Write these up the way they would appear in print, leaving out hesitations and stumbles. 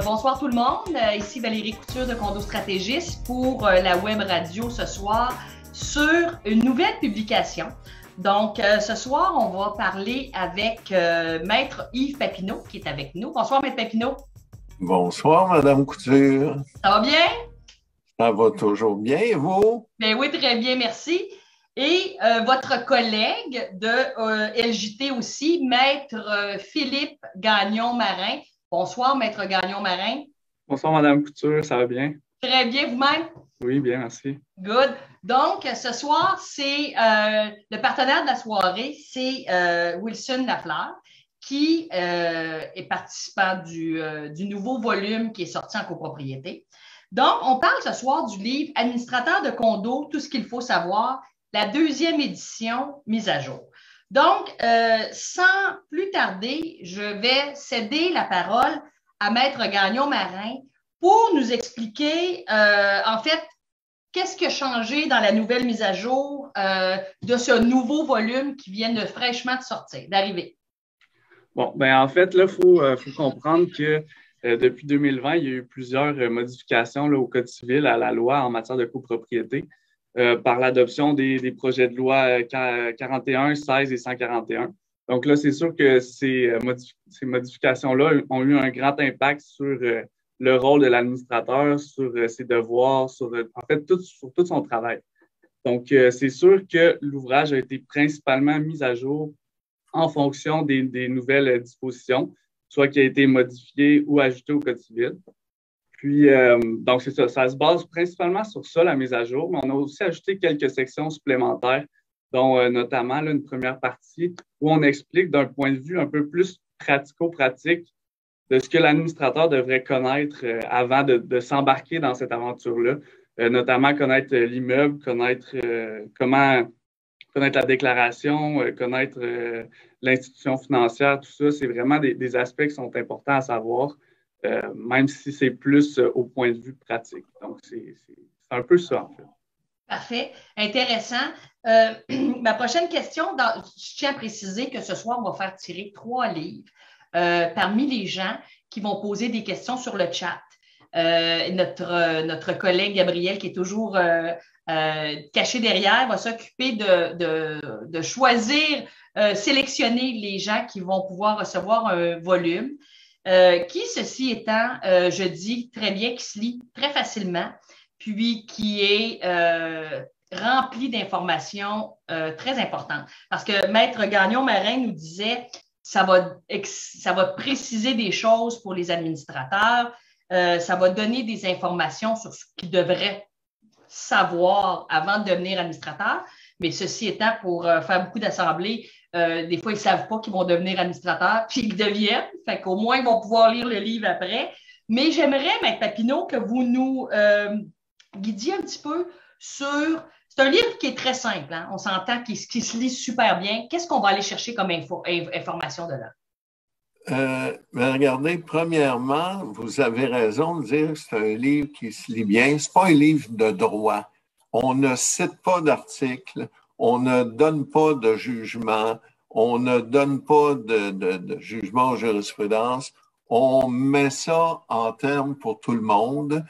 Bonsoir tout le monde. Ici Valérie Couture de Condo Stratégiste pour la web radio ce soir sur une nouvelle publication. Ce soir, on va parler avec Maître Yves Papineau qui est avec nous. Bonsoir, Maître Papineau. Bonsoir, Madame Couture. Ça va bien? Ça va toujours bien, et vous? Bien oui, très bien, merci. Et votre collègue de LJT aussi, Maître Philippe Gagnon-Marin. Bonsoir, Maître Gagnon-Marin. Bonsoir, Madame Couture, ça va bien? Très bien, vous-même? Oui, bien, merci. Good. Donc, ce soir, c'est le partenaire de la soirée, c'est Wilson Lafleur, qui est participant du nouveau volume qui est sorti en copropriété. Donc, on parle ce soir du livre Administrateur de condo, tout ce qu'il faut savoir, la deuxième édition mise à jour. Donc, sans plus tarder, je vais céder la parole à Maître Gagnon-Marin pour nous expliquer, en fait, qu'est-ce qui a changé dans la nouvelle mise à jour de ce nouveau volume qui vient de fraîchement de sortir, d'arriver. Bon, en fait, là, faut comprendre que depuis 2020, il y a eu plusieurs modifications là, au Code civil, à la loi en matière de copropriété. Par l'adoption des projets de loi 41, 16 et 141. Donc là, c'est sûr que ces modifications-là ont eu un grand impact sur le rôle de l'administrateur, sur ses devoirs, sur tout son travail. Donc, c'est sûr que l'ouvrage a été principalement mis à jour en fonction des nouvelles dispositions, soit qui a été modifié ou ajouté au Code civil. Puis, donc, c'est ça. Ça se base principalement sur ça, la mise à jour, mais on a aussi ajouté quelques sections supplémentaires, dont notamment là, une première partie où on explique d'un point de vue un peu plus pratico-pratique de ce que l'administrateur devrait connaître avant de s'embarquer dans cette aventure-là, notamment connaître l'immeuble, connaître comment connaître la déclaration, connaître l'institution financière, tout ça. C'est vraiment des aspects qui sont importants à savoir. Même si c'est plus au point de vue pratique. Donc, c'est un peu ça, en fait. Parfait. Intéressant. Ma prochaine question, je tiens à préciser que ce soir, on va faire tirer 3 livres parmi les gens qui vont poser des questions sur le chat. Notre collègue Gabriel, qui est toujours caché derrière, va s'occuper de choisir, sélectionner les gens qui vont pouvoir recevoir un volume. Ceci étant, je dis très bien, qui se lit très facilement, puis qui est rempli d'informations très importantes. Parce que Maître Gagnon-Marin nous disait, ça va préciser des choses pour les administrateurs, ça va donner des informations sur ce qu'ils devraient savoir avant de devenir administrateur. Mais ceci étant, pour faire beaucoup d'assemblées, des fois, ils ne savent pas qu'ils vont devenir administrateurs, puis ils deviennent. Fait qu'au moins, ils vont pouvoir lire le livre après. Mais j'aimerais, Maître Papineau, que vous nous guidiez un petit peu sur... C'est un livre qui est très simple, hein? On s'entend qu'il se lit super bien. Qu'est-ce qu'on va aller chercher comme information de là? Regardez, premièrement, vous avez raison de dire que c'est un livre qui se lit bien. Ce n'est pas un livre de droit. On ne cite pas d'articles, on ne donne pas de jugement, on ne donne pas de jugement en jurisprudence. On met ça en termes pour tout le monde.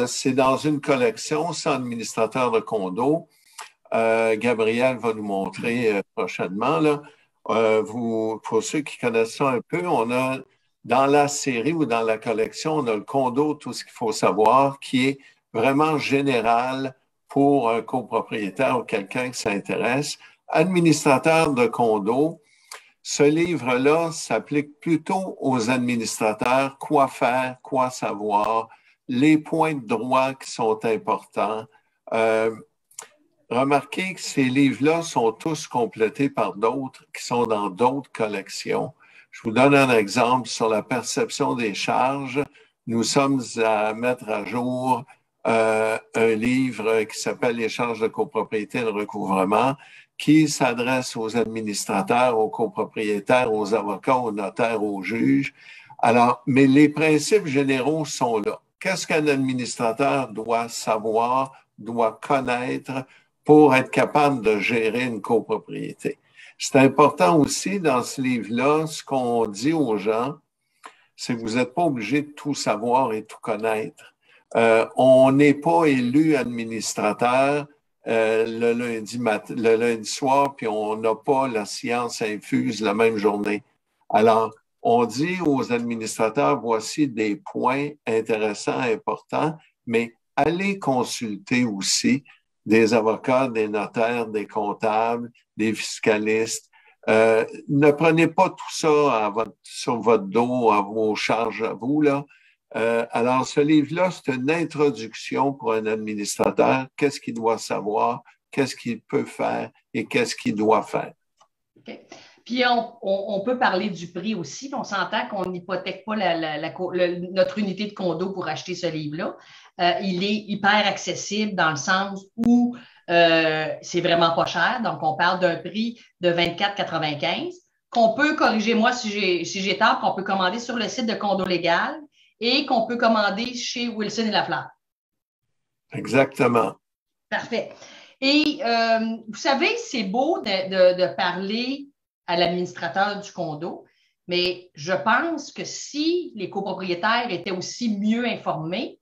C'est dans une collection, c'est administrateur de condo. Gabriel va nous montrer prochainement. Là. Pour ceux qui connaissent ça un peu, on a dans la série ou dans la collection, on a le condo, tout ce qu'il faut savoir, qui est vraiment général pour un copropriétaire ou quelqu'un qui s'intéresse. Administrateur de condo, ce livre-là s'applique plutôt aux administrateurs, quoi faire, quoi savoir, les points de droit qui sont importants. Remarquez que ces livres-là sont tous complétés par d'autres qui sont dans d'autres collections. Je vous donne un exemple sur la perception des charges. Nous sommes à mettre à jour un livre qui s'appelle « Les charges de copropriété et de recouvrement » qui s'adresse aux administrateurs, aux copropriétaires, aux avocats, aux notaires, aux juges. Alors, mais les principes généraux sont là. Qu'est-ce qu'un administrateur doit savoir, doit connaître pour être capable de gérer une copropriété? C'est important aussi dans ce livre-là, ce qu'on dit aux gens, c'est que vous n'êtes pas obligé de tout savoir et tout connaître. On n'est pas élu administrateur le lundi soir, puis on n'a pas la science infuse la même journée. Alors, on dit aux administrateurs, voici des points intéressants, importants, mais allez consulter aussi des avocats, des notaires, des comptables, des fiscalistes. Ne prenez pas tout ça sur votre dos, à vos charges à vous, là. Alors, ce livre-là, c'est une introduction pour un administrateur. Qu'est-ce qu'il doit savoir, qu'est-ce qu'il peut faire et qu'est-ce qu'il doit faire. OK. Puis, on peut parler du prix aussi. On s'entend qu'on n'hypothèque pas notre unité de condo pour acheter ce livre-là. Il est hyper accessible dans le sens où c'est vraiment pas cher. Donc, on parle d'un prix de 24,95 qu'on peut, corriger-moi si j'ai tort, qu'on peut commander sur le site de Condo Légal et qu'on peut commander chez Wilson et Lafleur. Exactement. Parfait. Et vous savez, c'est beau de parler à l'administrateur du condo, mais je pense que si les copropriétaires étaient aussi mieux informés,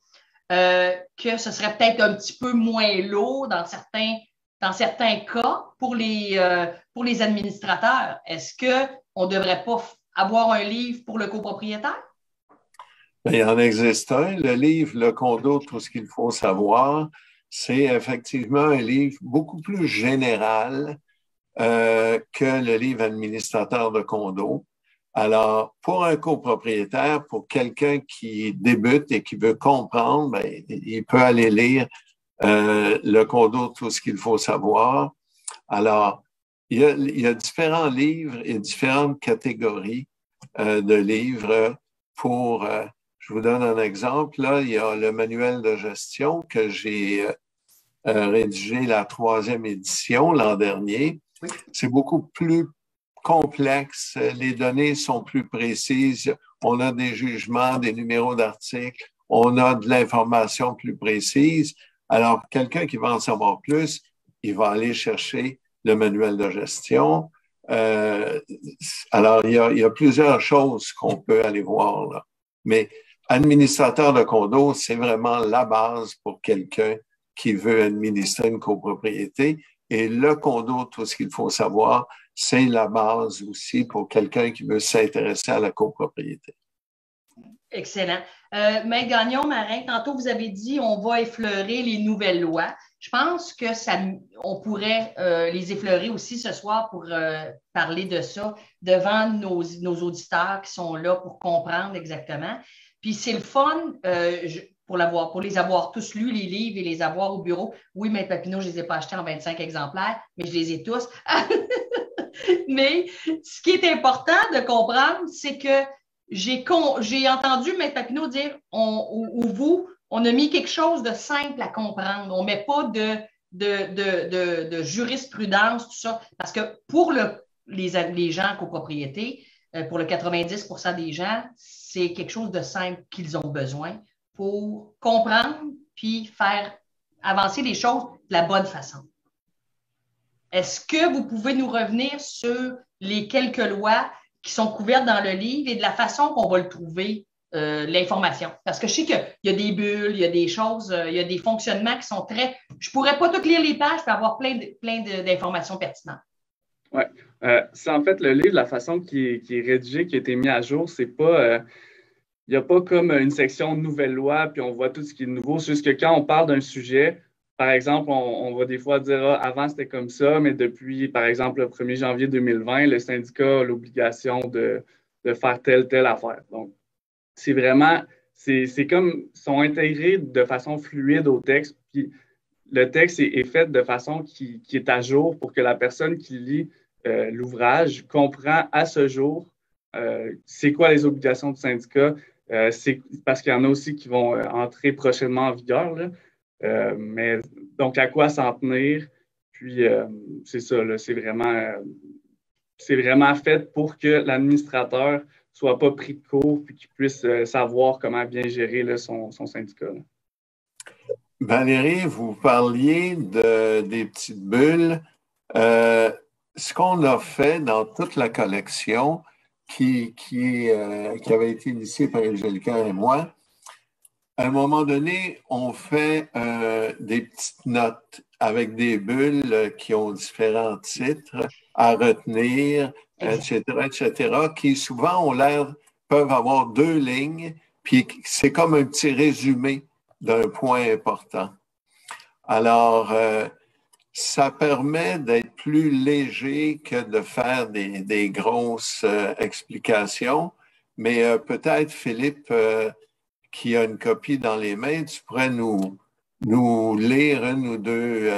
que ce serait peut-être un petit peu moins lourd dans certains cas pour les administrateurs. Est-ce qu'on ne devrait pas avoir un livre pour le copropriétaire? Bien, il en existe un. Le livre Le condo, tout ce qu'il faut savoir, c'est effectivement un livre beaucoup plus général que le livre administrateur de condo. Alors, pour un copropriétaire, pour quelqu'un qui débute et qui veut comprendre, bien, il peut aller lire Le condo, tout ce qu'il faut savoir. Alors, il y a différents livres et différentes catégories de livres pour... je vous donne un exemple. Là, il y a le manuel de gestion que j'ai rédigé la 3e édition l'an dernier. Oui. C'est beaucoup plus complexe. Les données sont plus précises. On a des jugements, des numéros d'articles. On a de l'information plus précise. Alors, quelqu'un qui va en savoir plus, il va aller chercher le manuel de gestion. Alors, il y a plusieurs choses qu'on peut aller voir là. Mais administrateur de condo, c'est vraiment la base pour quelqu'un qui veut administrer une copropriété. Et le condo, tout ce qu'il faut savoir, c'est la base aussi pour quelqu'un qui veut s'intéresser à la copropriété. Excellent. Maître Gagnon-Marin, tantôt vous avez dit on va effleurer les nouvelles lois. Je pense que on pourrait les effleurer aussi ce soir pour parler de ça devant nos auditeurs qui sont là pour comprendre exactement. Puis c'est le fun pour les avoir tous lus, les livres, et les avoir au bureau. Oui, Maître Papineau, je ne les ai pas achetés en 25 exemplaires, mais je les ai tous. Mais ce qui est important de comprendre, c'est que j'ai entendu Maître Papineau dire, on a mis quelque chose de simple à comprendre. On ne met pas de jurisprudence, tout ça. Parce que pour les gens en copropriété, pour le 90% des gens, c'est quelque chose de simple qu'ils ont besoin pour comprendre puis faire avancer les choses de la bonne façon. Est-ce que vous pouvez nous revenir sur les quelques lois qui sont couvertes dans le livre et de la façon qu'on va le trouver, l'information? Parce que je sais qu'il y a des bulles, il y a des choses, il y a des fonctionnements qui sont très... Je ne pourrais pas tout lire les pages pour avoir plein d'informations pertinentes. Oui. C'est en fait le livre, la façon qui est rédigé, qui a été mis à jour, c'est pas... il n'y a pas comme une section nouvelle loi, puis on voit tout ce qui est nouveau. C'est juste que quand on parle d'un sujet, par exemple, on va des fois dire avant c'était comme ça, mais depuis, par exemple, le 1er janvier 2020, le syndicat a l'obligation de faire telle affaire. Donc, c'est vraiment, c'est comme, sont intégrés de façon fluide au texte, puis le texte est fait de façon qui est à jour pour que la personne qui lit l'ouvrage comprend à ce jour c'est quoi les obligations du syndicat. C'est parce qu'il y en a aussi qui vont entrer prochainement en vigueur, là. Mais donc, à quoi s'en tenir? Puis, c'est ça, là, c'est vraiment fait pour que l'administrateur ne soit pas pris de court puis qu'il puisse savoir comment bien gérer là, son syndicat. Là. Valérie, vous parliez des petites bulles. Ce qu'on a fait dans toute la collection, qui avait été initié par Angelica et moi. À un moment donné, on fait des petites notes avec des bulles qui ont différents titres à retenir, etc., qui souvent peuvent avoir 2 lignes, puis c'est comme un petit résumé d'un point important. Alors, ça permet d'être plus léger que de faire des grosses explications, mais peut-être, Philippe, qui a une copie dans les mains, tu pourrais nous lire 1 ou 2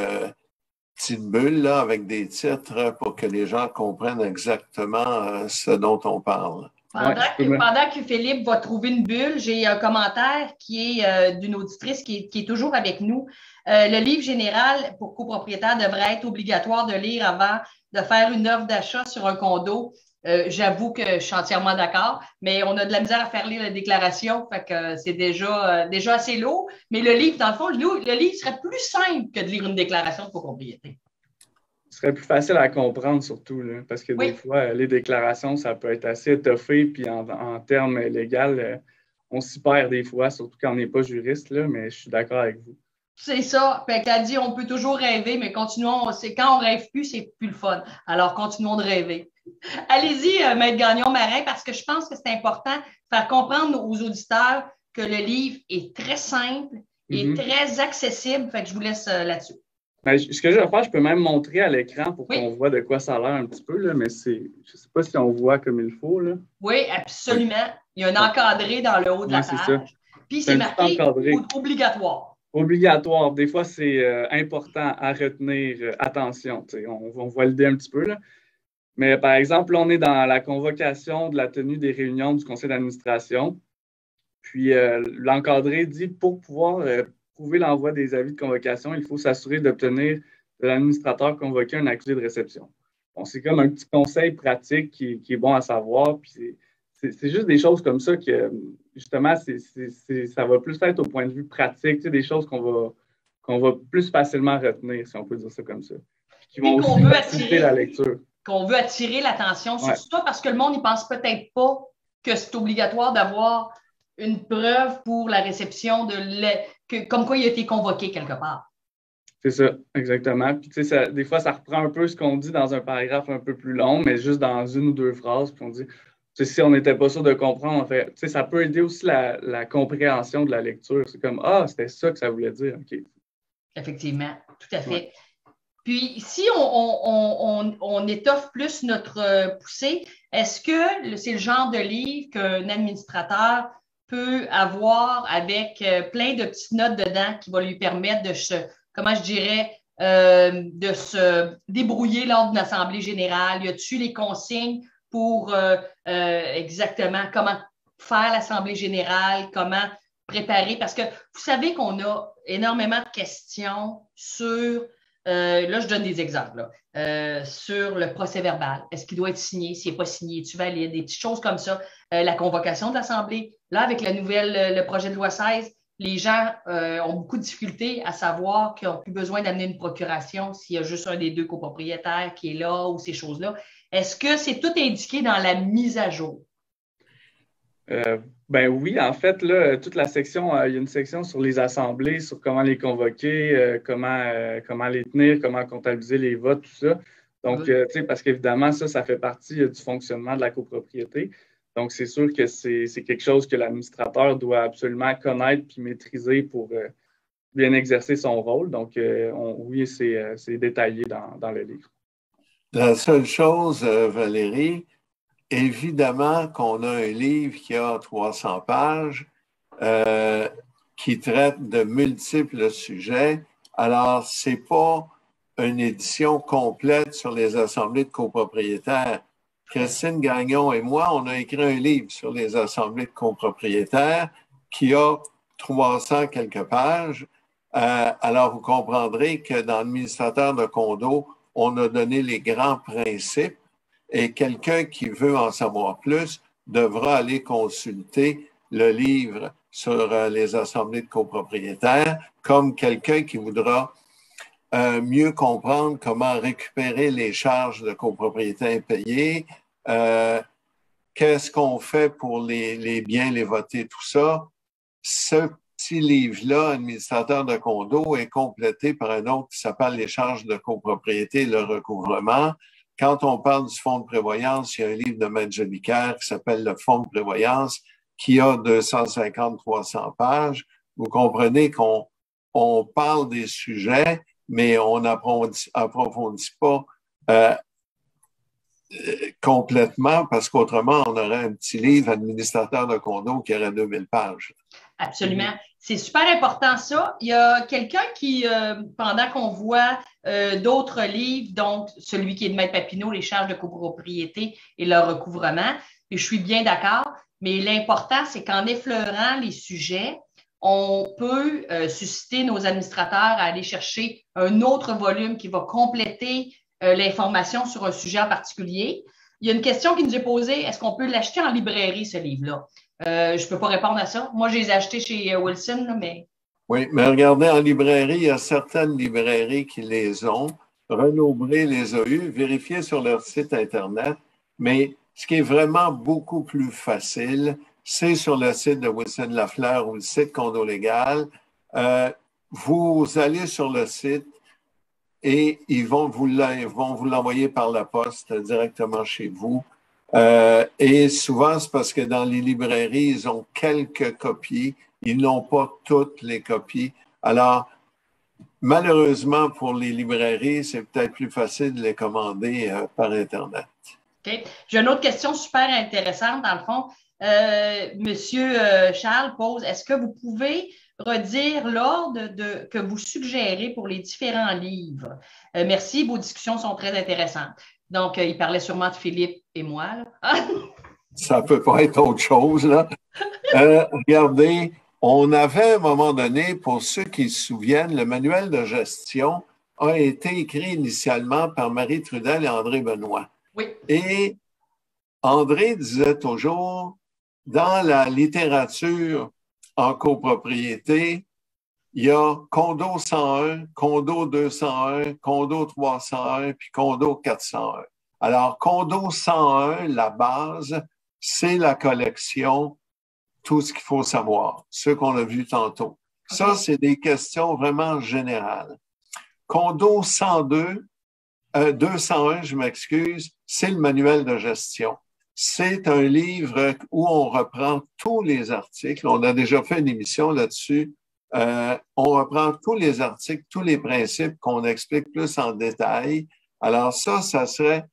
petites bulles là, avec des titres pour que les gens comprennent exactement ce dont on parle. Pendant que Philippe va trouver une bulle, j'ai un commentaire qui est d'une auditrice qui est toujours avec nous. Le livre général pour copropriétaires devrait être obligatoire de lire avant de faire une offre d'achat sur un condo. J'avoue que je suis entièrement d'accord, mais on a de la misère à faire lire la déclaration, fait que c'est déjà assez lourd. Mais le livre, dans le fond, le livre serait plus simple que de lire une déclaration de copropriété. Ce serait plus facile à comprendre surtout, là, parce que des fois, les déclarations, ça peut être assez étoffé, puis en termes légaux, on s'y perd des fois, surtout quand on n'est pas juriste, là, mais je suis d'accord avec vous. C'est ça. Fait qu'elle dit, on peut toujours rêver, mais continuons. Quand on rêve plus, c'est plus le fun. Alors, continuons de rêver. Allez-y, Maître Gagnon-Marin, parce que je pense que c'est important de faire comprendre aux auditeurs que le livre est très simple et très accessible. Fait que je vous laisse là-dessus. Ben, ce que je vais faire, je peux même montrer à l'écran pour qu'on voit de quoi ça a l'air un petit peu, là, mais je ne sais pas si on voit comme il faut. Là. Oui, absolument. Il y a un encadré dans le haut de la page. Ça. Puis c'est marqué obligatoire. Obligatoire. Des fois, c'est important à retenir. Attention, on voit l'idée un petit peu. Là. Mais par exemple, là, on est dans la convocation de la tenue des réunions du conseil d'administration. Puis l'encadré dit pour pouvoir prouver l'envoi des avis de convocation, il faut s'assurer d'obtenir de l'administrateur convoqué un accusé de réception. Bon, c'est comme un petit conseil pratique qui est bon à savoir. Puis c'est juste des choses comme ça que, justement, ça va plus être au point de vue pratique, des choses qu'on va plus facilement retenir, si on peut dire ça comme ça. Qui vont aussi faciliter la lecture. Qu'on veut attirer l'attention sur ça parce que le monde n'y pense peut-être pas que c'est obligatoire d'avoir une preuve pour la réception comme quoi il a été convoqué quelque part. C'est ça, exactement. Puis, tu sais, des fois, ça reprend un peu ce qu'on dit dans un paragraphe un peu plus long, mais juste dans 1 ou 2 phrases. Puis on dit, si on n'était pas sûr de comprendre, en fait, tu sais, ça peut aider aussi la compréhension de la lecture. C'est comme, c'était ça que ça voulait dire. OK. Effectivement, tout à fait. Ouais. Puis, si on étoffe plus notre poussée, est-ce que c'est le genre de livre qu'un administrateur peut avoir avec plein de petites notes dedans qui va lui permettre de se débrouiller lors d'une assemblée générale? Y a-t-il les consignes pour exactement comment faire l'assemblée générale, comment préparer? Parce que vous savez qu'on a énormément de questions sur... là, je donne des exemples. Sur le procès-verbal. Est-ce qu'il doit être signé? S'il n'est pas signé, tu valides? Des petites choses comme ça. La convocation de l'Assemblée. Là, avec le projet de loi 16, les gens ont beaucoup de difficultés à savoir qu'ils n'ont plus besoin d'amener une procuration s'il y a juste un des 2 copropriétaires qui est là ou ces choses-là. Est-ce que c'est tout indiqué dans la mise à jour? Ben oui, en fait, là, toute la section, il y a une section sur les assemblées, sur comment les convoquer, comment les tenir, comment comptabiliser les votes, tout ça. Donc, tu sais, parce qu'évidemment, ça fait partie du fonctionnement de la copropriété. Donc, c'est sûr que c'est quelque chose que l'administrateur doit absolument connaître puis maîtriser pour bien exercer son rôle. Donc, oui, c'est détaillé dans le livre. La seule chose, Valérie, évidemment qu'on a un livre qui a 300 pages, qui traite de multiples sujets. Alors, ce n'est pas une édition complète sur les assemblées de copropriétaires. Christine Gagnon et moi, on a écrit un livre sur les assemblées de copropriétaires qui a 300 quelques pages. Alors, vous comprendrez que dans l'administrateur de condo, on a donné les grands principes et quelqu'un qui veut en savoir plus devra aller consulter le livre sur les assemblées de copropriétaires, comme quelqu'un qui voudra mieux comprendre comment récupérer les charges de copropriété impayées, qu'est-ce qu'on fait pour les biens, les voter, tout ça. Ce petit livre-là, administrateur de condo, est complété par un autre qui s'appelle les charges de copropriété et le recouvrement. Quand on parle du fonds de prévoyance, il y a un livre de Maître Jolicoeur qui s'appelle le fonds de prévoyance qui a 250-300 pages. Vous comprenez qu'on parle des sujets, mais on n'approfondit pas complètement parce qu'autrement, on aurait un petit livre administrateur de condo qui aurait 2000 pages. Absolument. C'est super important, ça. Il y a quelqu'un qui, pendant qu'on voit d'autres livres, donc celui qui est de Maître Papineau, les charges de copropriété et le recouvrement, et je suis bien d'accord, mais l'important, c'est qu'en effleurant les sujets, on peut susciter nos administrateurs à aller chercher un autre volume qui va compléter l'information sur un sujet en particulier. Il y a une question qui nous est posée, est-ce qu'on peut l'acheter en librairie, ce livre-là? Je ne peux pas répondre à ça. Moi, je les ai achetés chez Wilson, là, mais... Oui, mais regardez, en librairie, il y a certaines librairies qui les ont. Renaud Bré les a eues, vérifiez sur leur site Internet. Mais ce qui est vraiment beaucoup plus facile, c'est sur le site de Wilson Lafleur ou le site Condo Légal. Vous allez sur le site et ils vont vous l'envoyer par la poste directement chez vous. Et souvent, c'est parce que dans les librairies, ils ont quelques copies. Ils n'ont pas toutes les copies. Alors, malheureusement, pour les librairies, c'est peut-être plus facile de les commander par Internet. OK. J'ai une autre question super intéressante, dans le fond. Monsieur Charles pose, est-ce que vous pouvez redire l'ordre que vous suggérez pour les différents livres? Merci, vos discussions sont très intéressantes. Donc, il parlait sûrement de Philippe et moi. Là. Ça ne peut pas être autre chose, là. Regardez, on avait à un moment donné, pour ceux qui se souviennent, le manuel de gestion a été écrit initialement par Marie Trudel et André Benoît. Oui. Et André disait toujours, dans la littérature en copropriété, il y a condo 101, condo 201, condo 301, puis condo 401. Alors, condo 101, la base, c'est la collection, tout ce qu'il faut savoir, ce qu'on a vu tantôt. Okay. Ça, c'est des questions vraiment générales. Condo 102, 201, je m'excuse, c'est le manuel de gestion. C'est un livre où on reprend tous les articles. On a déjà fait une émission là-dessus. On reprend tous les articles, tous les principes qu'on explique plus en détail. Alors ça serait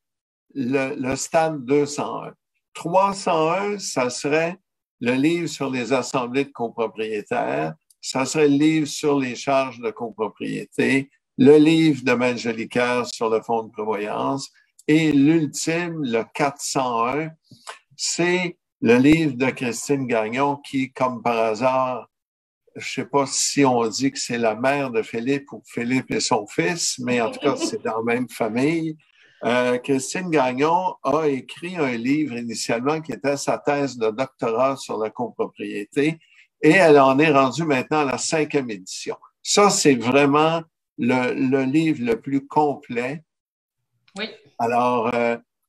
le stade 201. 301, ça serait le livre sur les assemblées de copropriétaires. Ça serait le livre sur les charges de copropriété. Le livre de Maître Jolicoeur sur le fonds de prévoyance. Et l'ultime, le 401, c'est le livre de Christine Gagnon qui, comme par hasard, je ne sais pas si on dit que c'est la mère de Philippe ou Philippe et son fils, mais en tout cas, c'est dans la même famille. Christine Gagnon a écrit un livre initialement qui était sa thèse de doctorat sur la copropriété et elle en est rendue maintenant à la 5e édition. Ça, c'est vraiment le livre le plus complet. Oui. Alors,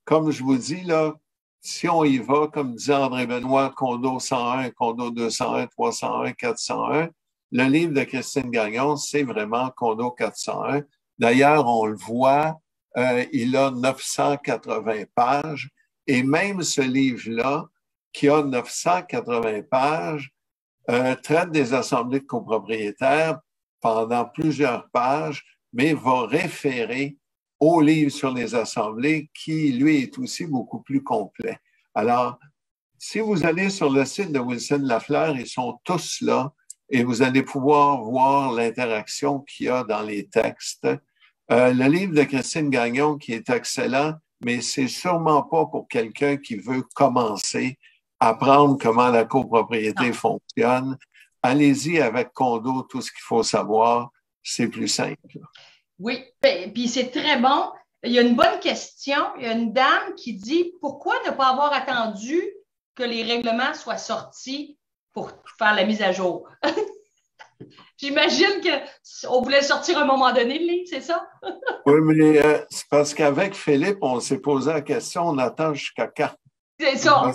comme je vous dis, là, si on y va, comme disait André Benoît, condo 101, condo 201, 301, 401, le livre de Christine Gagnon, c'est vraiment condo 401. D'ailleurs, on le voit, il a 980 pages et même ce livre-là, qui a 980 pages, traite des assemblées de copropriétaires pendant plusieurs pages, mais va référer au livre sur les assemblées qui, lui, est aussi beaucoup plus complet. Alors, si vous allez sur le site de Wilson Lafleur, ils sont tous là et vous allez pouvoir voir l'interaction qu'il y a dans les textes. Le livre de Christine Gagnon qui est excellent, mais c'est sûrement pas pour quelqu'un qui veut commencer à apprendre comment la copropriété fonctionne. Allez-y avec Condo, tout ce qu'il faut savoir, c'est plus simple. Oui, puis c'est très bon. Il y a une bonne question. Il y a une dame qui dit « Pourquoi ne pas avoir attendu que les règlements soient sortis pour faire la mise à jour? » J'imagine qu'on voulait sortir à un moment donné le livre, c'est ça? Oui, mais c'est parce qu'avec Philippe, on s'est posé la question, on attend jusqu'à quand? C'est ça.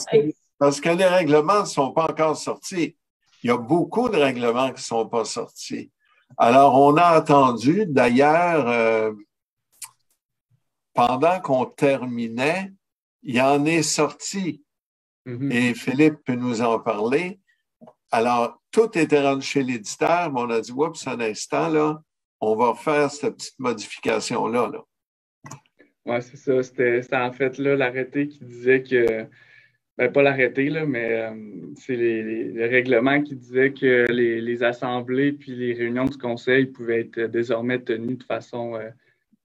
Parce que les règlements ne sont pas encore sortis. Il y a beaucoup de règlements qui ne sont pas sortis. Alors, on a attendu, d'ailleurs, pendant qu'on terminait, il en est sorti. Et Philippe peut nous en parler. Alors, tout était rendu chez l'éditeur, mais on a dit, oups, un instant, là, on va faire cette petite modification-là. Là. Oui, c'est ça. C'était en fait là l'arrêté qui disait que, ben, pas l'arrêté, là, mais c'est les règlements qui disaient que les assemblées puis les réunions du conseil pouvaient être désormais tenues de façon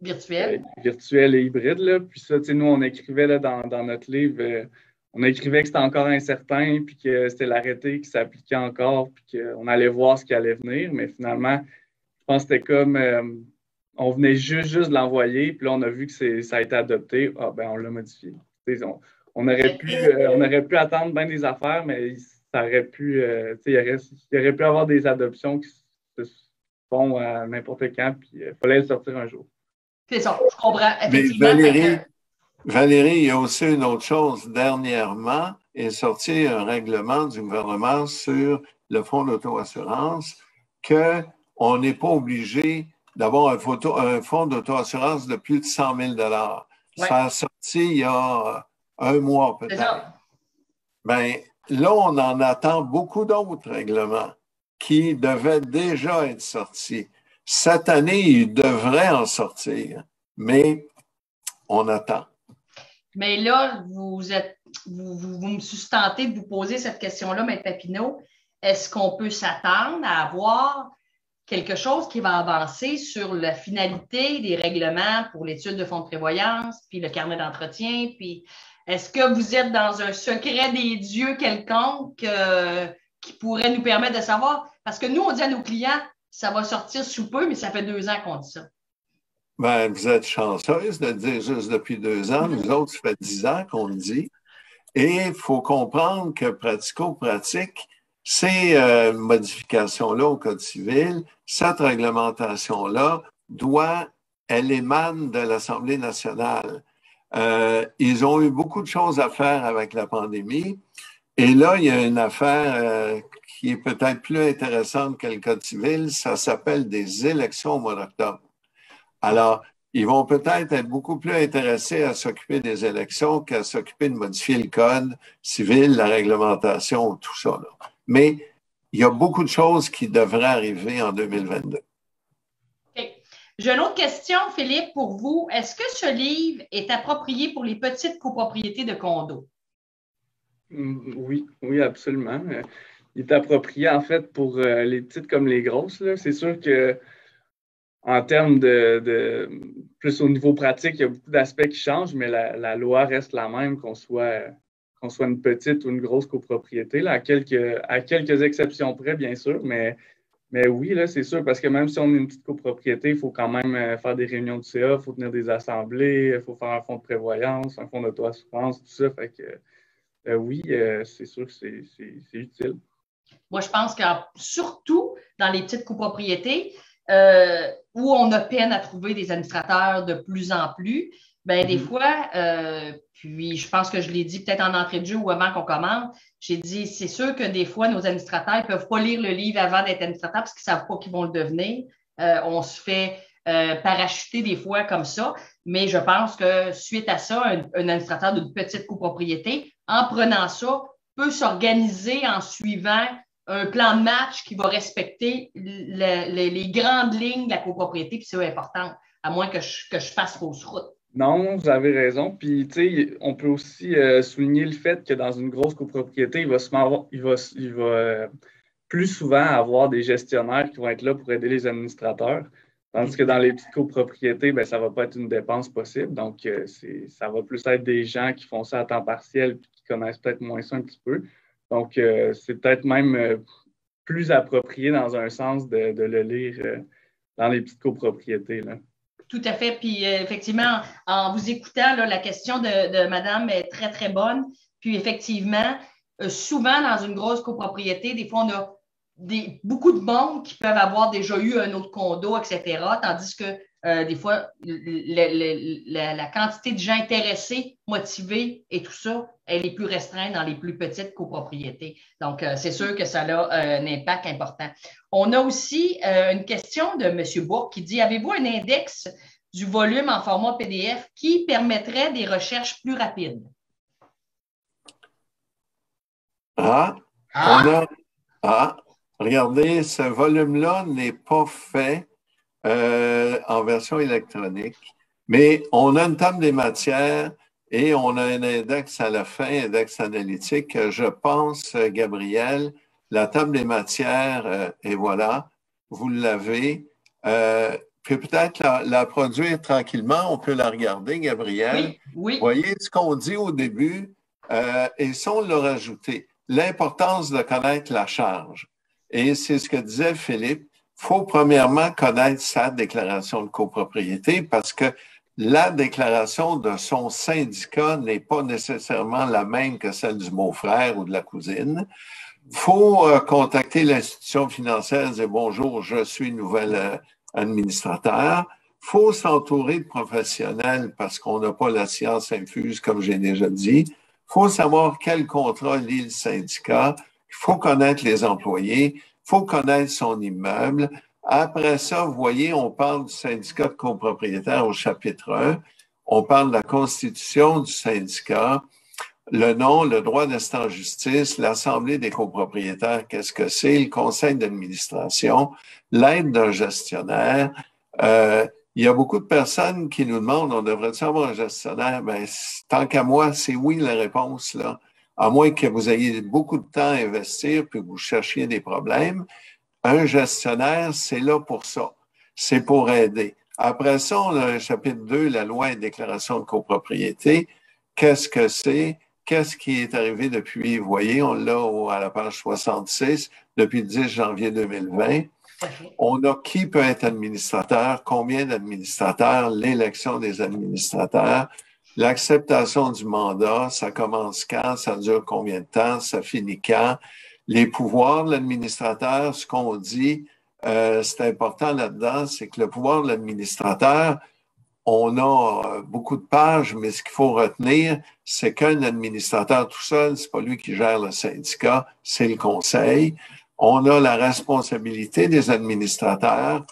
virtuelle et hybride. Là. Puis ça, nous, on écrivait là, dans notre livre, on écrivait que c'était encore incertain, puis que c'était l'arrêté qui s'appliquait encore, puis qu'on allait voir ce qui allait venir. Mais finalement, je pense que c'était comme on venait juste de l'envoyer, puis là, on a vu que ça a été adopté. Ah, ben, on l'a modifié. On aurait pu attendre bien des affaires, mais ça aurait pu, il aurait pu avoir des adoptions qui se font à n'importe quand, puis il fallait le sortir un jour. C'est ça, je comprends. Effectivement. Mais Valérie, il y a aussi une autre chose. Dernièrement, est sorti un règlement du gouvernement sur le fonds d'auto-assurance qu'on n'est pas obligé d'avoir un fonds d'auto-assurance de plus de 100 000 $. Ouais. Ça a sorti il y a un mois peut-être. Bien, là, on en attend beaucoup d'autres règlements qui devaient déjà être sortis. Cette année, ils devraient en sortir, mais on attend. Mais là, vous me sustentez de vous poser cette question-là, M. Papineau. Est-ce qu'on peut s'attendre à avoir quelque chose qui va avancer sur la finalité des règlements pour l'étude de fonds de prévoyance, puis le carnet d'entretien, puis est-ce que vous êtes dans un secret des dieux quelconque qui pourrait nous permettre de savoir? Parce que nous, on dit à nos clients, ça va sortir sous peu, mais ça fait 2 ans qu'on dit ça. Ben, vous êtes chanceuse de dire juste depuis 2 ans. Nous autres, ça fait 10 ans qu'on le dit. Et il faut comprendre que pratico-pratique, ces modifications-là au Code civil, cette réglementation-là, elle émane de l'Assemblée nationale. Ils ont eu beaucoup de choses à faire avec la pandémie. Et là, il y a une affaire qui est peut-être plus intéressante que le Code civil. Ça s'appelle des élections au mois d'octobre. Alors, ils vont peut-être être beaucoup plus intéressés à s'occuper des élections qu'à s'occuper de modifier le Code civil, la réglementation, tout ça. Là. Mais il y a beaucoup de choses qui devraient arriver en 2022. Okay. J'ai une autre question, Philippe, pour vous. Est-ce que ce livre est approprié pour les petites copropriétés de condos? Oui, absolument. Il est approprié, en fait, pour les petites comme les grosses. Là. C'est sûr que en termes de plus au niveau pratique, il y a beaucoup d'aspects qui changent, mais la loi reste la même qu'on soit une petite ou une grosse copropriété, là, à quelques exceptions près, bien sûr, mais oui, là, c'est sûr, parce que même si on est une petite copropriété, il faut quand même faire des réunions de CA, il faut tenir des assemblées, il faut faire un fonds de prévoyance, un fonds d'auto-assurance, tout ça. Fait que oui, c'est sûr que c'est utile. Moi, je pense que surtout dans les petites copropriétés, où on a peine à trouver des administrateurs de plus en plus, bien, des fois, puis je pense que je l'ai dit peut-être en entrée de jeu ou avant qu'on commence, j'ai dit, c'est sûr que des fois, nos administrateurs ne peuvent pas lire le livre avant d'être administrateurs parce qu'ils ne savent pas qu'ils vont le devenir. On se fait parachuter des fois comme ça, mais je pense que suite à ça, un administrateur d'une petite copropriété, en prenant ça, peut s'organiser en suivant un plan de match qui va respecter les grandes lignes de la copropriété, puis c'est important, à moins que je fasse fausse route. Non, vous avez raison. Puis, tu sais, on peut aussi souligner le fait que dans une grosse copropriété, il va plus souvent avoir des gestionnaires qui vont être là pour aider les administrateurs. Tandis que dans les petites copropriétés, bien, ça ne va pas être une dépense possible. Donc, ça va plus être des gens qui font ça à temps partiel et qui connaissent peut-être moins ça un petit peu. Donc, c'est peut-être même plus approprié dans un sens de le lire dans les petites copropriétés, là. Tout à fait. Puis, effectivement, en vous écoutant, là, la question de madame est très, très bonne. Puis, effectivement, souvent, dans une grosse copropriété, des fois, on a beaucoup de monde qui peuvent avoir déjà eu un autre condo, etc. Tandis que des fois, la quantité de gens intéressés, motivés et tout ça, elle est plus restreinte dans les plus petites copropriétés. Donc, c'est sûr que ça a un impact important. On a aussi une question de M. Bourque qui dit, avez-vous un index du volume en format PDF qui permettrait des recherches plus rapides? Regardez, ce volume-là n'est pas fait en version électronique, mais on a une table des matières et on a un index à la fin, index analytique. Je pense, Gabriel, la table des matières, et voilà, vous l'avez. Puis peut-être la produire tranquillement, on peut la regarder, Gabriel. Oui, oui. Voyez ce qu'on dit au début, et ça, on l'a rajouté. L'importance de connaître la charge. Et c'est ce que disait Philippe. Il faut premièrement connaître sa déclaration de copropriété parce que la déclaration de son syndicat n'est pas nécessairement la même que celle du beau-frère ou de la cousine. Il faut contacter l'institution financière et dire « Bonjour, je suis nouvel administrateur ». Il faut s'entourer de professionnels parce qu'on n'a pas la science infuse, comme j'ai déjà dit. Il faut savoir quel contrat lie le syndicat. Il faut connaître les employés. Il faut connaître son immeuble. Après ça, vous voyez, on parle du syndicat de copropriétaires au chapitre 1. On parle de la constitution du syndicat, le nom, le droit d'instant en justice, l'assemblée des copropriétaires, qu'est-ce que c'est, le conseil d'administration, l'aide d'un gestionnaire. Il y a beaucoup de personnes qui nous demandent, on devrait-tu avoir un gestionnaire? Ben, tant qu'à moi, c'est oui la réponse, là. À moins que vous ayez beaucoup de temps à investir puis que vous cherchiez des problèmes. Un gestionnaire, c'est là pour ça. C'est pour aider. Après ça, on a un chapitre 2, la loi et déclaration de copropriété. Qu'est-ce que c'est? Qu'est-ce qui est arrivé depuis, vous voyez, on l'a à la page 66, depuis le 10 janvier 2020. On a qui peut être administrateur, combien d'administrateurs, l'élection des administrateurs, l'acceptation du mandat, ça commence quand, ça dure combien de temps, ça finit quand, les pouvoirs de l'administrateur, ce qu'on dit, c'est important là-dedans, c'est que le pouvoir de l'administrateur, on a beaucoup de pages, mais ce qu'il faut retenir, c'est qu'un administrateur tout seul, c'est pas lui qui gère le syndicat, c'est le conseil. On a la responsabilité des administrateurs.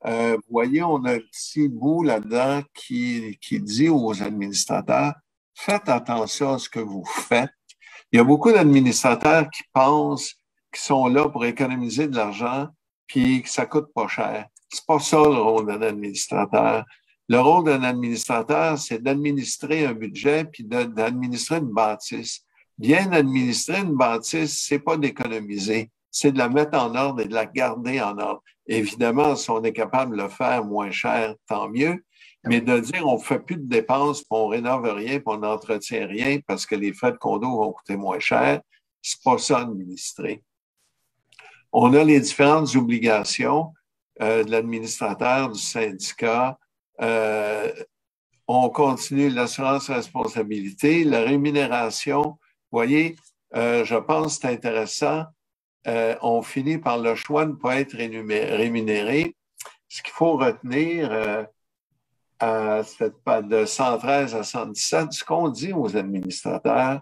Vous voyez, on a un petit bout là-dedans qui dit aux administrateurs, faites attention à ce que vous faites. Il y a beaucoup d'administrateurs qui pensent qu'ils sont là pour économiser de l'argent puis que ça coûte pas cher. C'est pas ça le rôle d'un administrateur. Le rôle d'un administrateur, c'est d'administrer un budget puis d'administrer une bâtisse. Bien administrer une bâtisse, c'est pas d'économiser, c'est de la mettre en ordre et de la garder en ordre. Évidemment, si on est capable de le faire moins cher, tant mieux. Mais de dire on ne fait plus de dépenses, puis on rénove rien, puis on n'entretient rien parce que les frais de condo vont coûter moins cher, c'est pas ça administrer. On a les différentes obligations de l'administrateur, du syndicat. On continue l'assurance responsabilité, la rémunération. Vous voyez, je pense que c'est intéressant. On finit par le choix de ne pas être rémunéré. Ce qu'il faut retenir de 113 à 117, ce qu'on dit aux administrateurs,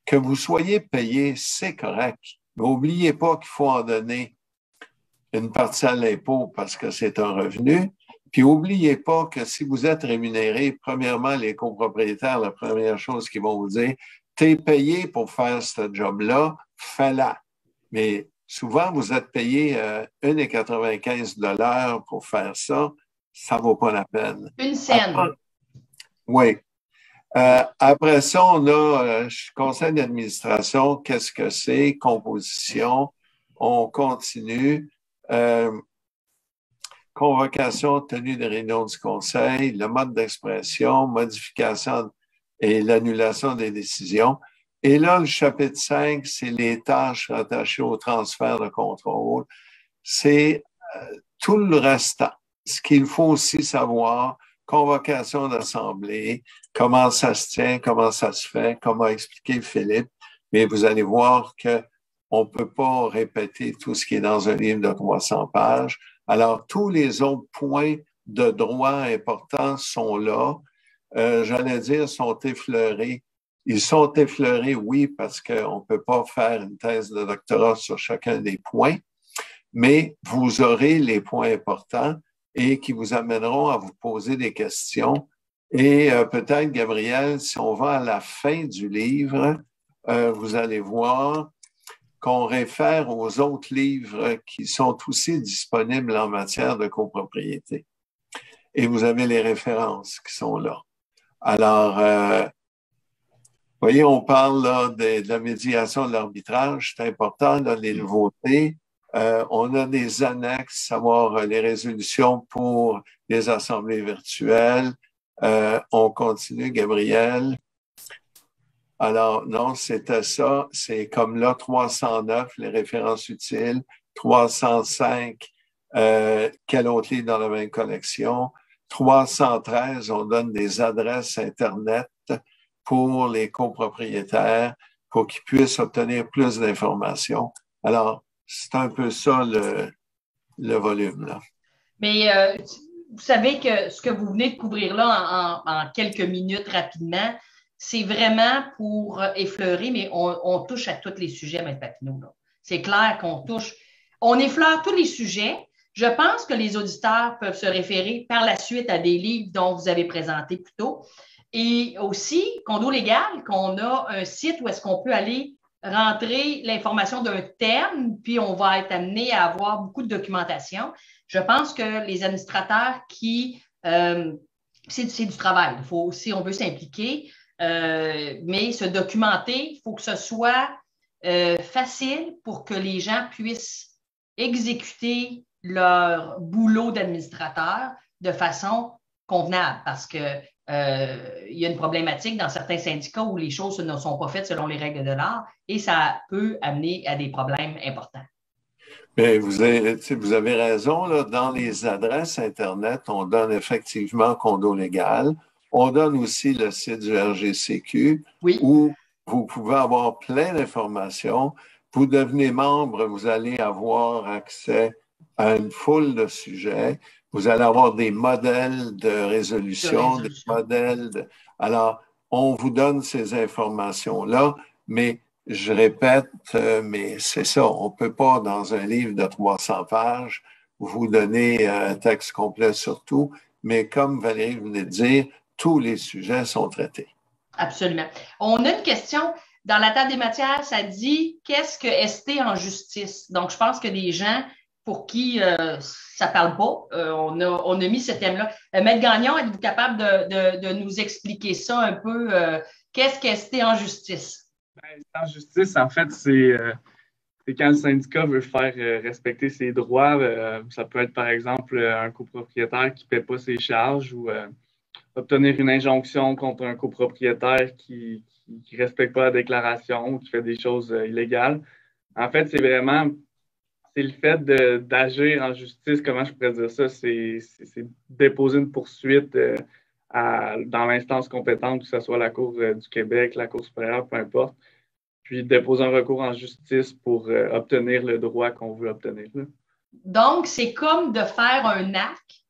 que vous soyez payé, c'est correct. Mais n'oubliez pas qu'il faut en donner une partie à l'impôt parce que c'est un revenu. Puis n'oubliez pas que si vous êtes rémunéré, premièrement, les copropriétaires, la première chose qu'ils vont vous dire, t'es payé pour faire ce job-là, fais-la. Mais souvent, vous êtes payé 1,95 $ pour faire ça. Ça ne vaut pas la peine. Une scène. Oui. Après ça, on a conseil d'administration. Qu'est-ce que c'est? Composition. On continue. Convocation, tenue des réunions du conseil, le mode d'expression, modification et l'annulation des décisions. Et là, le chapitre 5, c'est les tâches rattachées au transfert de contrôle. C'est tout le restant. Ce qu'il faut aussi savoir, convocation d'assemblée, comment ça se tient, comment ça se fait, comment expliquer Philippe. Mais vous allez voir qu'on ne peut pas répéter tout ce qui est dans un livre de 300 pages. Alors, tous les autres points de droits importants sont là. J'allais dire, sont effleurés. Ils sont effleurés, oui, parce qu'on ne peut pas faire une thèse de doctorat sur chacun des points, mais vous aurez les points importants et qui vous amèneront à vous poser des questions. Et peut-être, Gabriel, si on va à la fin du livre, vous allez voir qu'on réfère aux autres livres qui sont aussi disponibles en matière de copropriété. Et vous avez les références qui sont là. Alors, vous voyez, on parle là, de la médiation de l'arbitrage, c'est important, là, les nouveautés. On a des annexes, savoir les résolutions pour les assemblées virtuelles. On continue, Gabriel. Alors, non, c'était ça. C'est comme là, 309, les références utiles. 305, quel autre livre dans la même collection. 313, on donne des adresses Internet pour les copropriétaires pour qu'ils puissent obtenir plus d'informations. Alors, c'est un peu ça le volume, là. Mais vous savez que ce que vous venez de couvrir là en quelques minutes rapidement, c'est vraiment pour effleurer, mais on touche à tous les sujets, M. Papineau. C'est clair qu'on touche, on effleure tous les sujets. Je pense que les auditeurs peuvent se référer par la suite à des livres dont vous avez présenté plus tôt. Et aussi, Condo Légal, qu'on a un site où est-ce qu'on peut aller rentrer l'information d'un thème, puis on va être amené à avoir beaucoup de documentation. Je pense que les administrateurs c'est du travail. Il faut aussi, on veut s'impliquer, mais se documenter, il faut que ce soit facile pour que les gens puissent exécuter leur boulot d'administrateur de façon convenable, parce que il y a une problématique dans certains syndicats où les choses ne sont pas faites selon les règles de l'art et ça peut amener à des problèmes importants. Mais vous avez raison, là, dans les adresses Internet, on donne effectivement Condo Légal. On donne aussi le site du RGCQ, oui, où vous pouvez avoir plein d'informations. Vous devenez membre, vous allez avoir accès à une foule de sujets. Vous allez avoir des modèles de résolution, des modèles de... Alors, on vous donne ces informations-là, mais je répète, mais c'est ça, on ne peut pas, dans un livre de 300 pages, vous donner un texte complet sur tout, mais comme Valérie venait de dire, tous les sujets sont traités. Absolument. On a une question. Dans la table des matières, ça dit « Qu'est-ce que ST en justice? » Donc, je pense que des gens pour qui ça ne parle pas, on a mis ce thème-là. Maître Gagnon, êtes-vous capable de nous expliquer ça un peu? Qu'est-ce que ST en justice? En justice, en fait, c'est quand le syndicat veut faire respecter ses droits. Ça peut être, par exemple, un copropriétaire qui ne paie pas ses charges ou obtenir une injonction contre un copropriétaire qui ne respecte pas la déclaration ou qui fait des choses illégales. En fait, c'est le fait d'agir en justice. Comment je pourrais dire ça? C'est déposer une poursuite dans l'instance compétente, que ce soit la Cour du Québec, la Cour supérieure, peu importe, puis déposer un recours en justice pour obtenir le droit qu'on veut obtenir. Là. Donc, c'est comme de faire un acte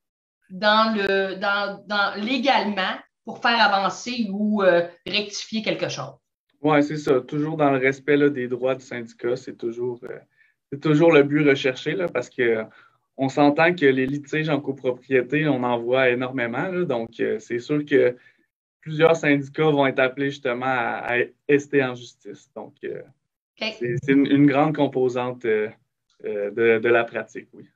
légalement pour faire avancer ou rectifier quelque chose. Oui, c'est ça. Toujours dans le respect là, des droits du syndicat, c'est toujours le but recherché là, parce qu'on s'entend que les litiges en copropriété, on en voit énormément. Là, donc, c'est sûr que plusieurs syndicats vont être appelés justement à ST en justice. Donc, okay. C'est une grande composante de la pratique, oui.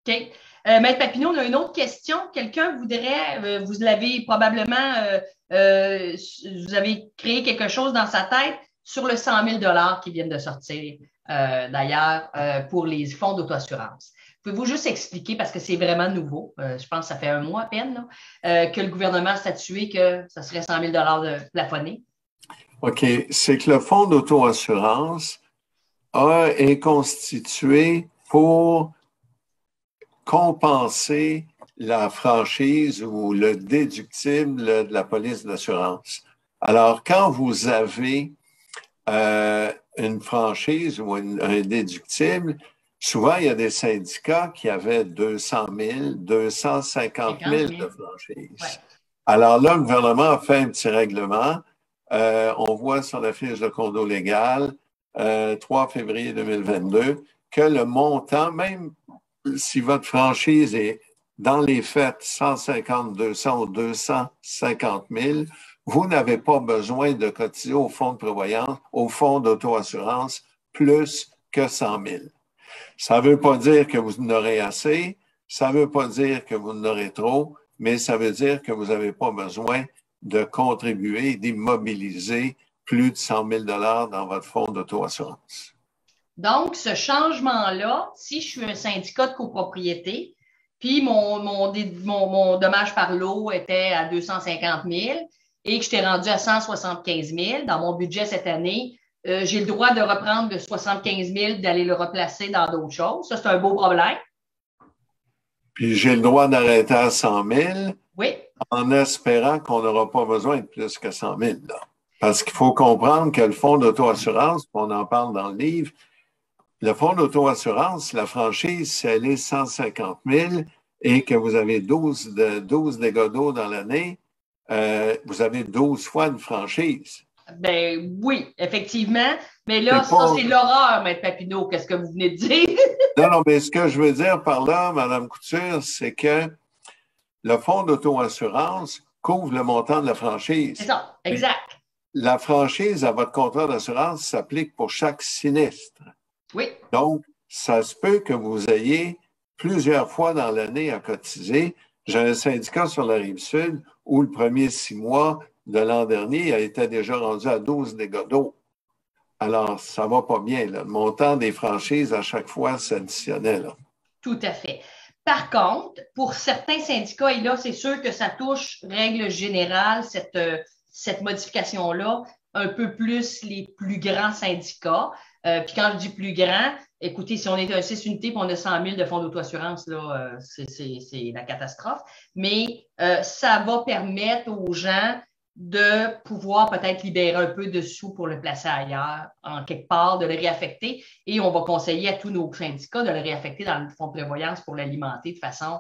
OK. Maître Papineau, on a une autre question. Quelqu'un voudrait, vous l'avez probablement, vous avez créé quelque chose dans sa tête sur le 100 000 $ qui viennent de sortir, d'ailleurs, pour les fonds d'auto-assurance. Pouvez-vous juste expliquer, parce que c'est vraiment nouveau, je pense que ça fait un mois à peine, là, que le gouvernement a statué que ça serait 100 000 $ de plafonné? OK. C'est que le fonds d'auto-assurance est constitué pour compenser la franchise ou le déductible de la police d'assurance. Alors, quand vous avez une franchise ou un déductible, souvent, il y a des syndicats qui avaient 200 000, 250 000 de franchise. Ouais. Alors là, le gouvernement a fait un petit règlement. On voit sur la fiche de condo légal, 3 février 2022, que le montant, même si votre franchise est dans les faits 150, 200 ou 250 000, vous n'avez pas besoin de cotiser au fonds de prévoyance, au fonds d'auto-assurance, plus que 100 000. Ça ne veut pas dire que vous en aurez assez, ça ne veut pas dire que vous en aurez trop, mais ça veut dire que vous n'avez pas besoin de contribuer, d'immobiliser plus de 100 000 dans votre fonds d'auto-assurance. Donc, ce changement-là, si je suis un syndicat de copropriété, puis mon dommage par lot était à 250 000 et que je t'ai rendu à 175 000 dans mon budget cette année, j'ai le droit de reprendre le 75 000 d'aller le replacer dans d'autres choses. Ça, c'est un beau problème. Puis j'ai le droit d'arrêter à 100 000 oui. En espérant qu'on n'aura pas besoin de plus que 100 000. Là. Parce qu'il faut comprendre que le fonds d'auto-assurance, on en parle dans le livre, le fonds d'auto-assurance, la franchise, si elle est 150 000 et que vous avez 12 dégâts d'eau dans l'année, vous avez 12 fois une franchise. Ben oui, effectivement. Mais là, ça, c'est l'horreur, Maître Papineau, qu'est-ce que vous venez de dire? Non, mais ce que je veux dire par là, Mme Couture, c'est que le fonds d'auto-assurance couvre le montant de la franchise. C'est ça, exact. La franchise à votre contrat d'assurance s'applique pour chaque sinistre. Oui. Donc, ça se peut que vous ayez plusieurs fois dans l'année à cotiser. J'ai un syndicat sur la Rive-Sud où le premier 6 mois de l'an dernier a été déjà rendu à 12 dégâts d'eau. Alors, ça va pas bien. Là. Le montant des franchises, à chaque fois, s'additionnait. Tout à fait. Par contre, pour certains syndicats, et là, c'est sûr que ça touche, règle générale, cette modification-là, un peu plus les plus grands syndicats. Puis quand je dis plus grand, écoutez, si on est un 6 unités et on a 100 000 de fonds d'auto-assurance, là, c'est la catastrophe. Mais ça va permettre aux gens de pouvoir peut-être libérer un peu de sous pour le placer ailleurs, en quelque part, de le réaffecter. Et on va conseiller à tous nos syndicats de le réaffecter dans le fonds de prévoyance pour l'alimenter de façon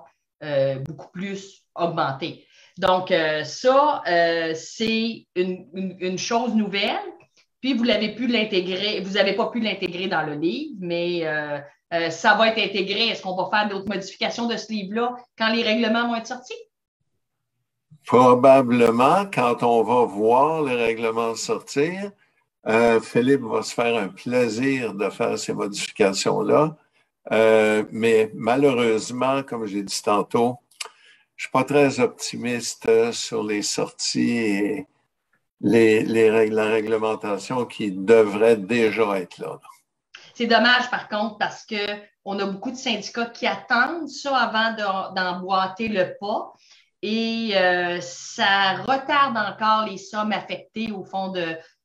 beaucoup plus augmentée. Donc, ça, c'est une chose nouvelle. Puis, vous n'avez pas pu l'intégrer dans le livre, mais ça va être intégré. Est-ce qu'on va faire d'autres modifications de ce livre-là quand les règlements vont être sortis? Probablement, quand on va voir les règlements sortir, Philippe va se faire un plaisir de faire ces modifications-là. Mais malheureusement, comme j'ai dit tantôt, je ne suis pas très optimiste sur les sorties et la réglementation qui devrait déjà être là. C'est dommage, par contre, parce qu'on a beaucoup de syndicats qui attendent ça avant d'emboîter le pas. Et ça retarde encore les sommes affectées au fond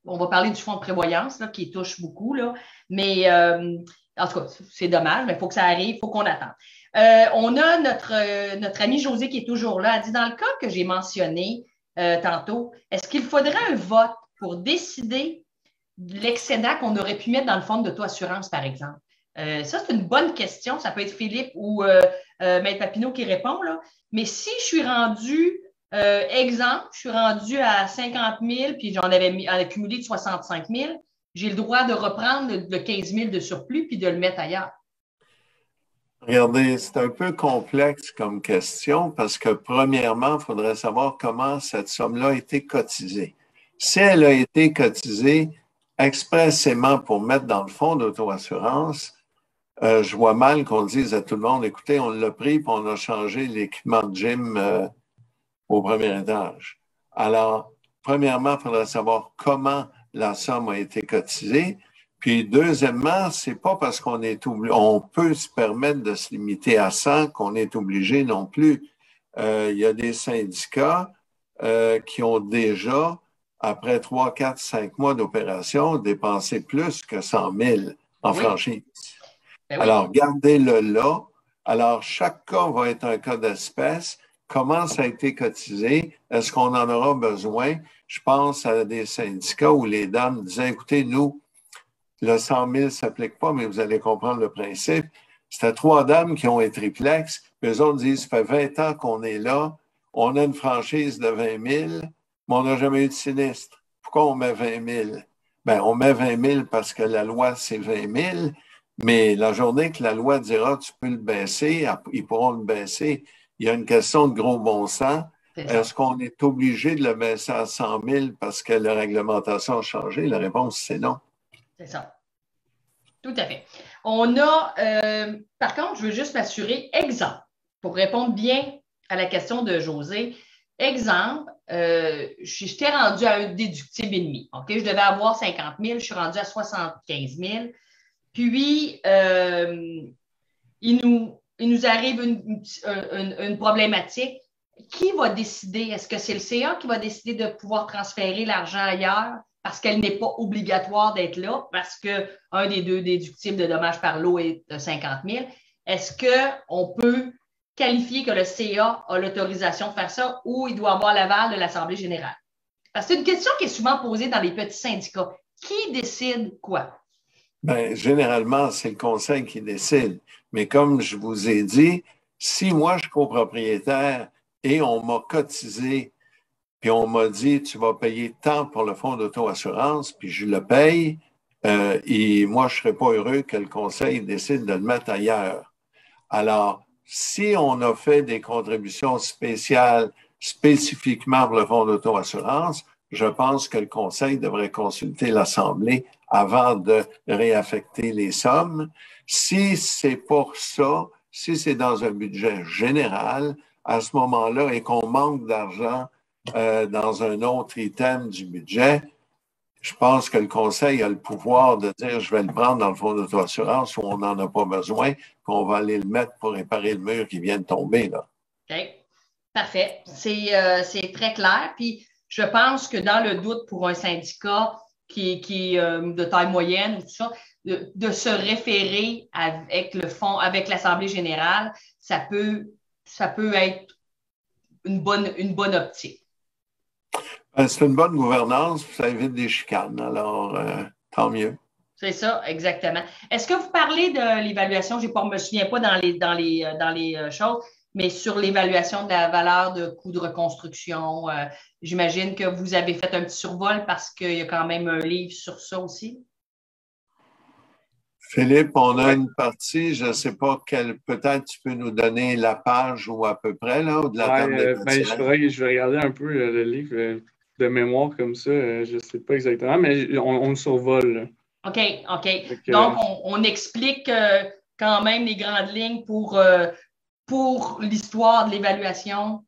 on va parler du fonds de prévoyance là, qui touche beaucoup, là. Mais en tout cas, c'est dommage, mais il faut que ça arrive, il faut qu'on attende. On a notre ami José qui est toujours là. Elle dit, dans le cas que j'ai mentionné tantôt, est-ce qu'il faudrait un vote pour décider de l'excédent qu'on aurait pu mettre dans le fonds d'auto-assurance, par exemple? Ça, c'est une bonne question. Ça peut être Philippe ou Maître Papineau qui répond, là. Mais si je suis rendu, exemple, je suis rendu à 50 000 puis j'en avais accumulé de 65 000, j'ai le droit de reprendre le 15 000 de surplus puis de le mettre ailleurs. Regardez, c'est un peu complexe comme question parce que premièrement, il faudrait savoir comment cette somme-là a été cotisée. Si elle a été cotisée expressément pour mettre dans le fonds d'auto-assurance, je vois mal qu'on dise à tout le monde, écoutez, on l'a pris et on a changé l'équipement de gym au premier étage. Alors, premièrement, il faudrait savoir comment la somme a été cotisée. Puis, deuxièmement, c'est pas parce qu'on peut se permettre de se limiter à 100 qu'on est obligé non plus. Il y a des syndicats qui ont déjà, après 3, 4, 5 mois d'opération, dépensé plus que 100 000 en franchise. Alors, gardez-le là. Alors, chaque cas va être un cas d'espèce. Comment ça a été cotisé? Est-ce qu'on en aura besoin? Je pense à des syndicats où les dames disaient, écoutez, nous, le 100 000 ne s'applique pas, mais vous allez comprendre le principe. C'était 3 dames qui ont un triplex. Puis eux autres disent, ça fait 20 ans qu'on est là, on a une franchise de 20 000, mais on n'a jamais eu de sinistre. Pourquoi on met 20 000? Bien, on met 20 000 parce que la loi, c'est 20 000, mais la journée que la loi dira tu peux le baisser, ils pourront le baisser. Il y a une question de gros bon sens. Est-ce qu'on est obligé de le baisser à 100 000 parce que la réglementation a changé? La réponse, c'est non. C'est ça. Tout à fait. On a, par contre, je veux juste m'assurer, exemple, pour répondre bien à la question de José, exemple, je t'ai rendu à un déductible et demi. OK? Je devais avoir 50 000, je suis rendu à 75 000. Puis, il nous arrive une problématique. Qui va décider? Est-ce que c'est le CA qui va décider de pouvoir transférer l'argent ailleurs parce qu'elle n'est pas obligatoire d'être là, parce qu'un des 2 déductibles de dommages par lot est de 50 000? Est-ce qu'on peut qualifier que le CA a l'autorisation de faire ça ou il doit avoir l'aval de l'Assemblée générale? Parce que c'est une question qui est souvent posée dans les petits syndicats. Qui décide quoi? Bien, généralement, c'est le conseil qui décide. Mais comme je vous ai dit, si moi, je suis copropriétaire et on m'a cotisé, puis on m'a dit, tu vas payer tant pour le fonds d'auto-assurance, puis je le paye, et moi, je ne serais pas heureux que le conseil décide de le mettre ailleurs. Alors, si on a fait des contributions spéciales spécifiquement pour le fonds d'auto-assurance, je pense que le conseil devrait consulter l'Assemblée avant de réaffecter les sommes. Si c'est pour ça, si c'est dans un budget général, à ce moment-là, et qu'on manque d'argent dans un autre item du budget, je pense que le conseil a le pouvoir de dire je vais le prendre dans le fonds d'auto-assurance où on n'en a pas besoin, puis on va aller le mettre pour réparer le mur qui vient de tomber, là. OK. Parfait. C'est très clair. Puis je pense que dans le doute pour un syndicat qui est de taille moyenne ou tout ça, de se référer avec le fonds, avec l'Assemblée générale, ça peut être une bonne optique. C'est une bonne gouvernance, ça évite des chicanes. Alors, tant mieux. C'est ça, exactement. Est-ce que vous parlez de l'évaluation? Je ne me souviens pas dans les choses, mais sur l'évaluation de la valeur de coût de reconstruction, j'imagine que vous avez fait un petit survol parce qu'il y a quand même un livre sur ça aussi. Philippe, on a une partie, je ne sais pas quelle, peut-être tu peux nous donner la page ou à peu près, là, ou de la table des je vais regarder un peu le livre de mémoire comme ça, je ne sais pas exactement, mais on le survole, là. OK. Donc, on explique quand même les grandes lignes pour l'histoire de l'évaluation,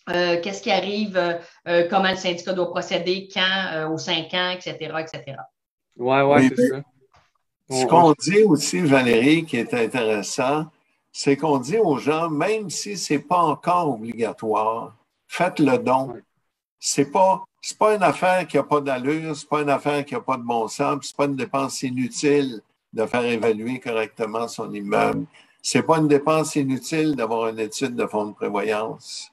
qu'est-ce qui arrive, comment le syndicat doit procéder, quand, aux 5 ans, etc., etc. Oui, c'est ça. Ce qu'on dit aussi, Valérie, qui est intéressant, c'est qu'on dit aux gens, même si ce n'est pas encore obligatoire, faites le don. C'est pas une affaire qui n'a pas d'allure, c'est pas une affaire qui n'a pas de bon sens, c'est pas une dépense inutile de faire évaluer correctement son immeuble. C'est pas une dépense inutile d'avoir une étude de fonds de prévoyance.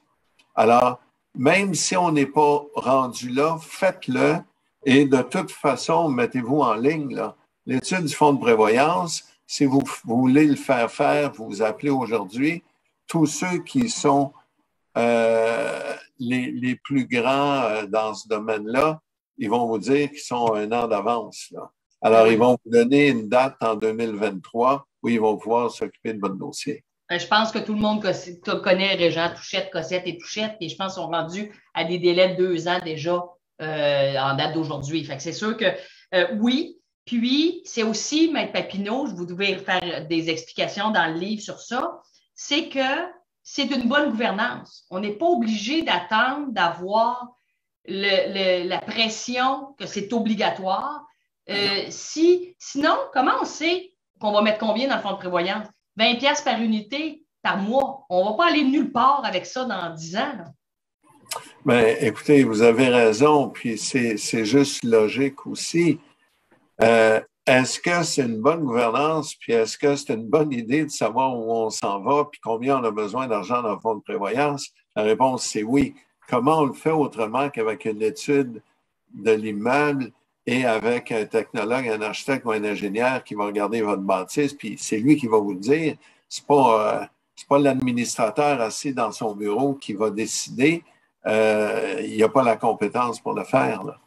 Alors, même si on n'est pas rendu là, faites-le et de toute façon, mettez-vous en ligne, là. L'étude du fonds de prévoyance, si vous voulez le faire, vous appelez aujourd'hui tous ceux qui sont les plus grands dans ce domaine-là, ils vont vous dire qu'ils sont un an d'avance, là. Alors, ils vont vous donner une date en 2023 où ils vont pouvoir s'occuper de votre dossier. Je pense que tout le monde connaît Régent Touchette, Cossette et Touchette, et je pense qu'ils sont rendus à des délais de 2 ans déjà en date d'aujourd'hui. Fait que c'est sûr que oui. Puis, c'est aussi, Maître Papineau, vous devez faire des explications dans le livre sur ça, c'est que c'est une bonne gouvernance. On n'est pas obligé d'attendre d'avoir la pression que c'est obligatoire. Sinon, comment on sait qu'on va mettre combien dans le fonds de prévoyance? 20$ par unité par mois. On ne va pas aller nulle part avec ça dans 10 ans, là. Bien, écoutez, vous avez raison, puis c'est juste logique aussi. Est-ce que c'est une bonne gouvernance, puis est-ce que c'est une bonne idée de savoir où on s'en va, puis combien on a besoin d'argent dans le fonds de prévoyance? La réponse, c'est oui. Comment on le fait autrement qu'avec une étude de l'immeuble et avec un technologue, un architecte ou un ingénieur qui va regarder votre bâtisse, puis c'est lui qui va vous le dire. c'est pas l'administrateur assis dans son bureau qui va décider. Il n'y a pas la compétence pour le faire, là.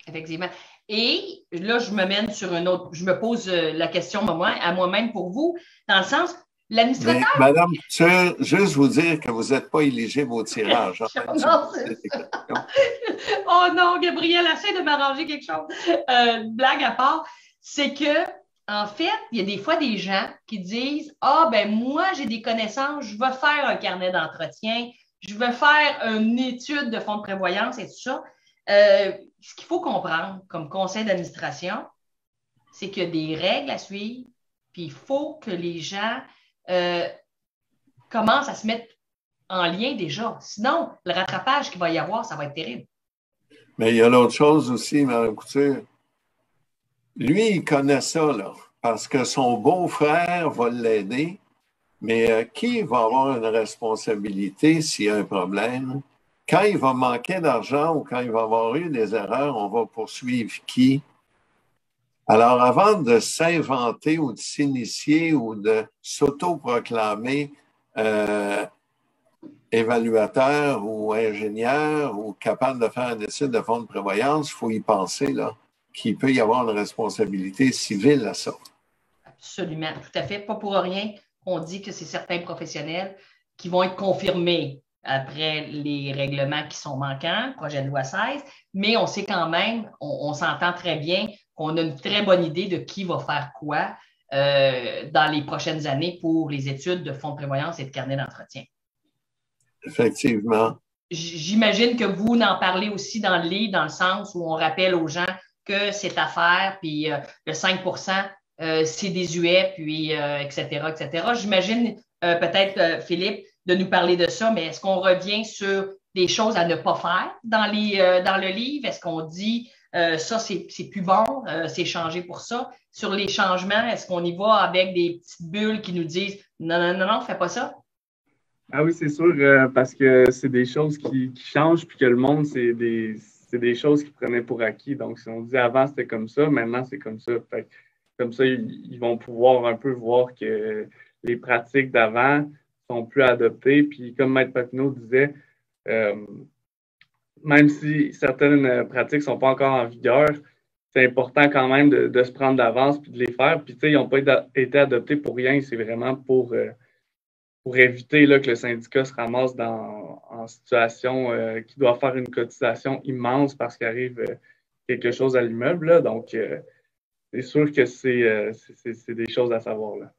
Effectivement. Et là, je me mène sur un autre, je me pose la question à moi-même pour vous, dans le sens, l'administrateur. Mais, Madame, juste vous dire que vous n'êtes pas éligible au tirage. Non, oh non, Gabriel, essaie de m'arranger quelque chose. Blague à part, c'est que, en fait, il y a des fois des gens qui disent, ah, ben moi, j'ai des connaissances, je vais faire un carnet d'entretien, je vais faire une étude de fonds de prévoyance et tout ça. Ce qu'il faut comprendre comme conseil d'administration, c'est qu'il y a des règles à suivre, puis il faut que les gens commencent à se mettre en lien déjà. Sinon, le rattrapage qu'il va y avoir, ça va être terrible. Mais il y a l'autre chose aussi, Mme Couture. Lui, il connaît ça, là, parce que son beau-frère va l'aider, mais qui va avoir une responsabilité s'il y a un problème? Quand il va manquer d'argent ou quand il va avoir eu des erreurs, on va poursuivre qui? Alors, avant de s'inventer ou de s'initier ou de s'autoproclamer évaluateur ou ingénieur ou capable de faire une étude de fonds de prévoyance, il faut y penser, là, qu'il peut y avoir une responsabilité civile à ça. Absolument, tout à fait. Pas pour rien qu'on dit que c'est certains professionnels qui vont être confirmés après les règlements qui sont manquants, projet de loi 16, mais on sait quand même, on s'entend très bien qu'on a une très bonne idée de qui va faire quoi dans les prochaines années pour les études de fonds de prévoyance et de carnet d'entretien. Effectivement. J'imagine que vous en parlez aussi dans le livre, dans le sens où on rappelle aux gens que c'est à faire, puis le 5 c'est désuet, puis etc., etc. J'imagine peut-être, Philippe, de nous parler de ça, mais est-ce qu'on revient sur des choses à ne pas faire dans le livre? Est-ce qu'on dit ça, c'est plus bon, c'est changé pour ça? Sur les changements, est-ce qu'on y va avec des petites bulles qui nous disent non, non, non, non, fais pas ça? Ah oui, c'est sûr, parce que c'est des choses qui changent, puis que le monde, c'est des choses qu'ils prenaient pour acquis. Donc, si on dit avant, c'était comme ça, maintenant, c'est comme ça. Fait que, comme ça, ils vont pouvoir un peu voir que les pratiques d'avant sont plus adoptées. Puis, comme Maître Papineau disait, même si certaines pratiques ne sont pas encore en vigueur, c'est important quand même de se prendre d'avance puis de les faire. Puis, tu sais, ils n'ont pas été adoptés pour rien. C'est vraiment pour éviter là, que le syndicat se ramasse en situation qui doit faire une cotisation immense parce qu'il arrive quelque chose à l'immeuble. Là. Donc, c'est sûr que c'est des choses à savoir. Là.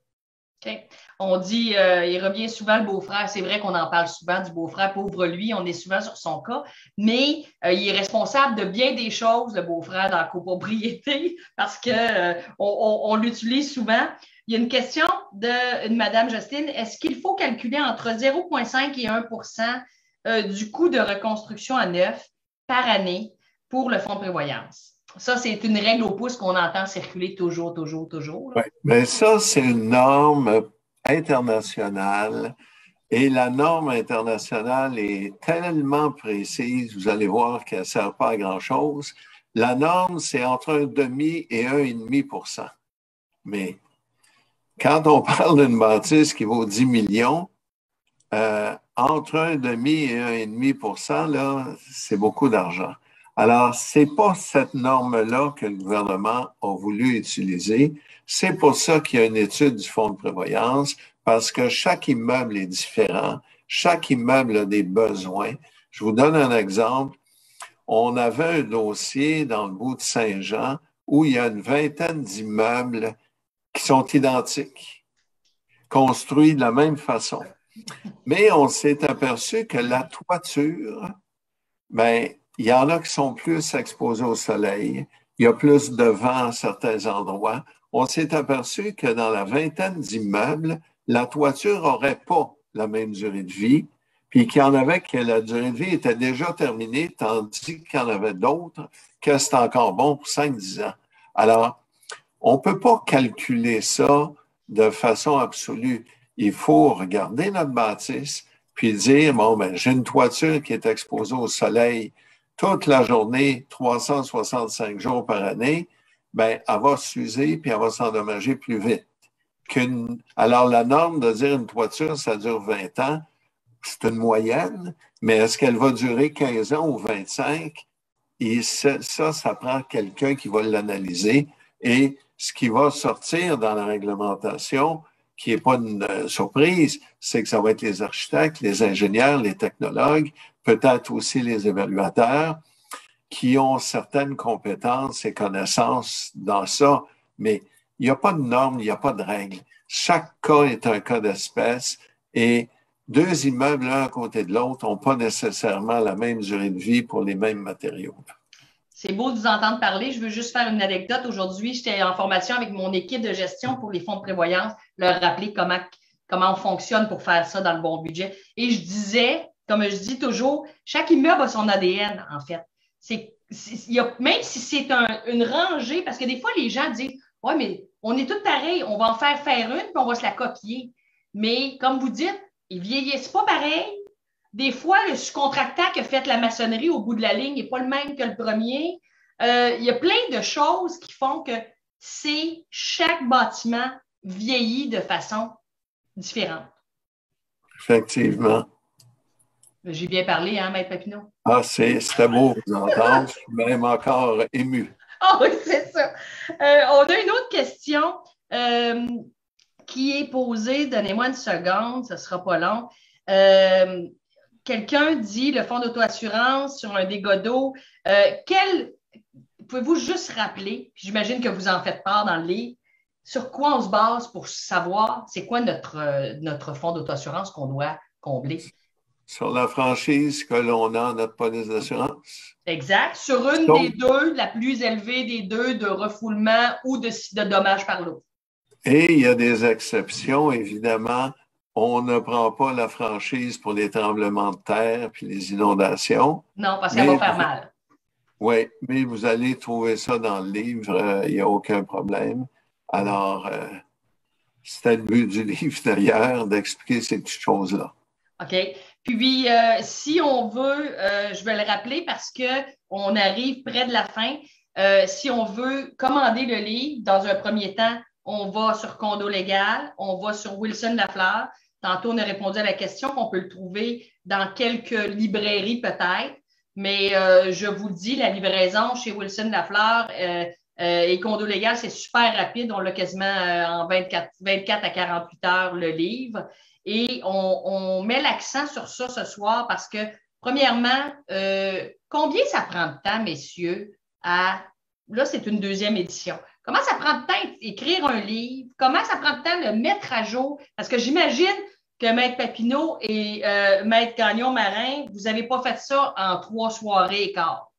Okay. On dit, il revient souvent le beau-frère. C'est vrai qu'on en parle souvent du beau-frère, pauvre lui, on est souvent sur son cas, mais il est responsable de bien des choses, le beau-frère, dans la copropriété, parce qu'on l'utilise souvent. Il y a une question de Mme Justine. Est-ce qu'il faut calculer entre 0,5 et 1 du coût de reconstruction à neuf par année pour le fonds de prévoyance? Ça, c'est une règle au pouce qu'on entend circuler toujours. Oui, mais ça, c'est une norme internationale. Et la norme internationale est tellement précise, vous allez voir qu'elle ne sert pas à grand-chose. La norme, c'est entre 1,5 et 1,5 %. Mais quand on parle d'une bâtisse qui vaut 10 millions, entre 1,5 et 1,5 %, là, c'est beaucoup d'argent. Alors, ce n'est pas cette norme-là que le gouvernement a voulu utiliser. C'est pour ça qu'il y a une étude du fonds de prévoyance, parce que chaque immeuble est différent, chaque immeuble a des besoins. Je vous donne un exemple. On avait un dossier dans le bout de Saint-Jean où il y a une vingtaine d'immeubles qui sont identiques, construits de la même façon. Mais on s'est aperçu que la toiture, bien, il y en a qui sont plus exposés au soleil. Il y a plus de vent à certains endroits. On s'est aperçu que dans la vingtaine d'immeubles, la toiture n'aurait pas la même durée de vie, puis qu'il y en avait que la durée de vie était déjà terminée, tandis qu'il y en avait d'autres que c'est encore bon pour 5-10 ans. Alors, on ne peut pas calculer ça de façon absolue. Il faut regarder notre bâtisse, puis dire, bon, ben, j'ai une toiture qui est exposée au soleil toute la journée, 365 jours par année, bien, elle va s'user puis elle va s'endommager plus vite. Alors, la norme de dire une toiture, ça dure 20 ans, c'est une moyenne, mais est-ce qu'elle va durer 15 ans ou 25? Et ça prend quelqu'un qui va l'analyser. Et ce qui va sortir dans la réglementation, qui n'est pas une surprise, c'est que ça va être les architectes, les ingénieurs, les technologues, peut-être aussi les évaluateurs, qui ont certaines compétences et connaissances dans ça. Mais il n'y a pas de normes, il n'y a pas de règles. Chaque cas est un cas d'espèce et deux immeubles l'un à côté de l'autre n'ont pas nécessairement la même durée de vie pour les mêmes matériaux. C'est beau de vous entendre parler. Je veux juste faire une anecdote. Aujourd'hui, j'étais en formation avec mon équipe de gestion pour les fonds de prévoyance, leur rappeler comment on fonctionne pour faire ça dans le bon budget. Et je disais, comme je dis toujours, chaque immeuble a son ADN, en fait. Même si c'est une rangée, parce que des fois, les gens disent, ouais, mais on est tous pareils, on va en faire une, puis on va se la copier. Mais comme vous dites, ils vieillissent pas pareil. Des fois, le sous-contractant qui a fait la maçonnerie au bout de la ligne n'est pas le même que le premier. Il y a plein de choses qui font que chaque bâtiment vieillit de façon différente. Effectivement. J'ai bien parlé, hein, Maître Papineau? Ah, c'était beau de vous entendre. Je suis même encore ému. Ah oui, c'est ça. On a une autre question qui est posée. Donnez-moi une seconde, ce ne sera pas long. Quelqu'un dit le fonds d'auto-assurance sur un dégât d'eau. Pouvez-vous juste rappeler, j'imagine que vous en faites part dans le livre, sur quoi on se base pour savoir c'est quoi notre fonds d'auto-assurance qu'on doit combler? Sur la franchise que l'on a, notre police d'assurance. Exact. Sur une des deux, la plus élevée des deux, de refoulement ou de dommages par l'eau. Et il y a des exceptions, évidemment. On ne prend pas la franchise pour les tremblements de terre puis les inondations. Non, parce qu'elle va faire mal. Oui, mais vous allez trouver ça dans le livre, il n'y a aucun problème. Alors, c'était le but du livre d'ailleurs, d'expliquer ces petites choses-là. OK. Puis, si on veut, je vais le rappeler parce qu'on arrive près de la fin. Si on veut commander le livre, dans un premier temps, on va sur Condo Légal, on va sur Wilson Lafleur. Tantôt, on a répondu à la question qu'on peut le trouver dans quelques librairies peut-être. Mais je vous le dis, la livraison chez Wilson Lafleur et Condo Légal, c'est super rapide. On l'a quasiment en 24 à 48 heures le livre. Et on met l'accent sur ça ce soir parce que, premièrement, combien ça prend de temps, messieurs, là, c'est une deuxième édition. Comment ça prend de temps d'écrire un livre? Comment ça prend de temps de le mettre à jour? Parce que j'imagine que Maître Papineau et Maître Gagnon-Marin, vous n'avez pas fait ça en 3 soirées et quart.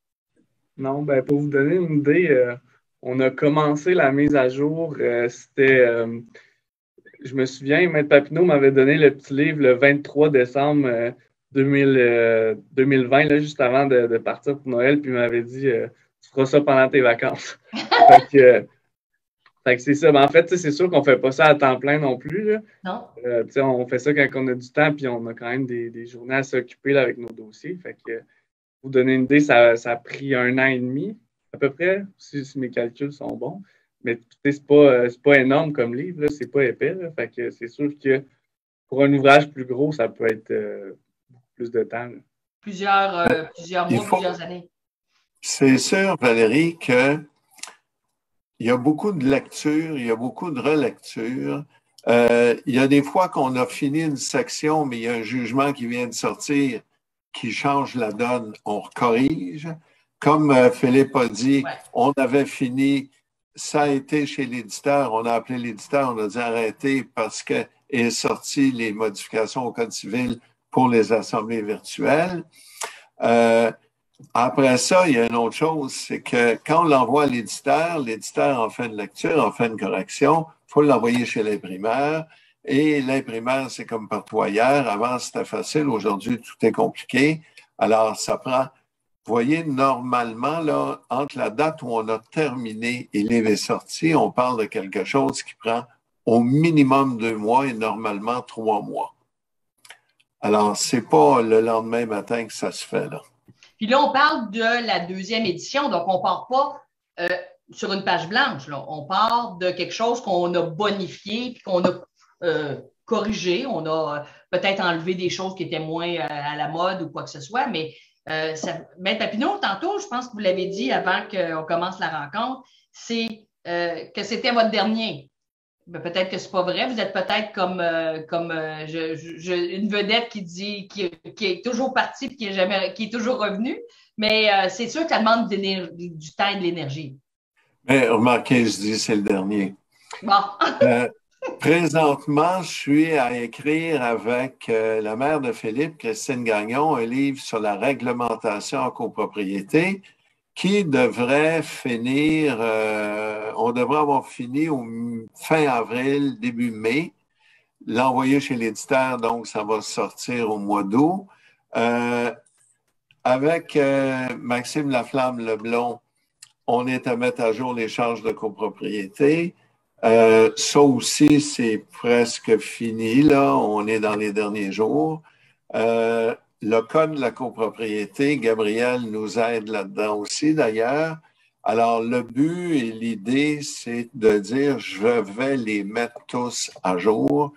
Non, ben pour vous donner une idée, on a commencé la mise à jour. Je me souviens, Maître Papineau m'avait donné le petit livre le 23 décembre 2020, là, juste avant de partir pour Noël, puis il m'avait dit tu feras ça pendant tes vacances. Fait que c'est ça. Mais en fait, c'est sûr qu'on ne fait pas ça à temps plein non plus. Là. Non. On fait ça quand on a du temps, puis on a quand même des journées à s'occuper là, avec nos dossiers. Fait que, pour vous donner une idée, ça a pris 1 an et demi, à peu près, si mes calculs sont bons. Mais c'est pas énorme comme livre, là, c'est pas épais. Là, fait que c'est sûr que pour un ouvrage plus gros, ça peut être beaucoup plus de temps. Là. Plusieurs mois, plusieurs années. C'est sûr, Valérie, que il y a beaucoup de lectures, il y a beaucoup de relectures. Il y a des fois qu'on a fini une section, mais il y a un jugement qui vient de sortir qui change la donne, on corrige. Comme Philippe a dit, on avait fini, ça a été chez l'éditeur, on a appelé l'éditeur, on a dit arrêter parce que est sorti les modifications au Code civil pour les assemblées virtuelles. Après ça, il y a une autre chose, c'est que quand on l'envoie à l'éditeur en fait une lecture, en fait une correction, il faut l'envoyer chez l'imprimeur. Et l'imprimeur, c'est comme partout ailleurs. Avant, c'était facile. Aujourd'hui, tout est compliqué. Alors, ça prend, vous voyez, normalement, là, entre la date où on a terminé et le livre est sorti, on parle de quelque chose qui prend au minimum 2 mois et normalement 3 mois. Alors, c'est pas le lendemain matin que ça se fait, là. Puis là, on parle de la 2e édition, donc on ne part pas sur une page blanche, là. On part de quelque chose qu'on a bonifié puis qu'on a corrigé. On a peut-être enlevé des choses qui étaient moins à la mode ou quoi que ce soit, mais Maître Papineau, tantôt, je pense que vous l'avez dit avant qu'on commence la rencontre, c'est que c'était votre dernier. Ben, peut-être que c'est pas vrai. Vous êtes peut-être comme une vedette qui est toujours partie et qui est toujours revenue. Mais c'est sûr que ça demande du temps et de l'énergie. Mais remarquez, je dis c'est le dernier. Bon. Présentement, je suis à écrire avec la mère de Philippe, Christine Gagnon, un livre sur la réglementation en copropriété qui devrait finir, on devrait avoir fini au fin avril, début mai. L'envoyer chez l'éditeur, donc ça va sortir au mois d'août. Avec Maxime Laflamme-Leblond, on est à mettre à jour les charges de copropriété. Ça aussi, c'est presque fini, là. On est dans les derniers jours. Le code de la copropriété, Gabriel nous aide là-dedans aussi, d'ailleurs. Alors, le but et l'idée, c'est de dire, je vais les mettre tous à jour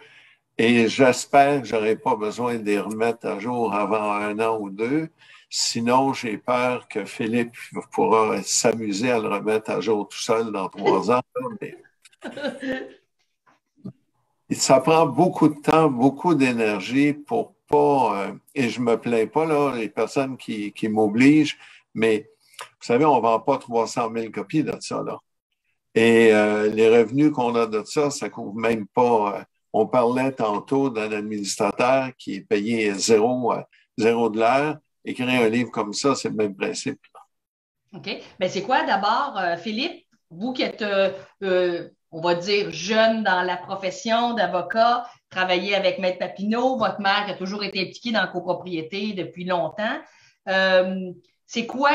et j'espère que je n'aurai pas besoin de les remettre à jour avant 1 an ou 2. Sinon, j'ai peur que Philippe pourra s'amuser à le remettre à jour tout seul dans 3 ans. Mais ça prend beaucoup de temps, beaucoup d'énergie pour pas, et je me plains pas, là, les personnes qui m'obligent, mais vous savez, on vend pas 300 000 copies de ça, là. Et les revenus qu'on a de ça, ça couvre même pas. On parlait tantôt d'un administrateur qui est payé zéro de l'heure. Écrire un livre comme ça, c'est le même principe. OK. Bien, c'est quoi d'abord, Philippe, vous qui êtes, on va dire, jeune dans la profession d'avocat, travaillez avec Maître Papineau, votre mère qui a toujours été impliquée dans la copropriété depuis longtemps. C'est quoi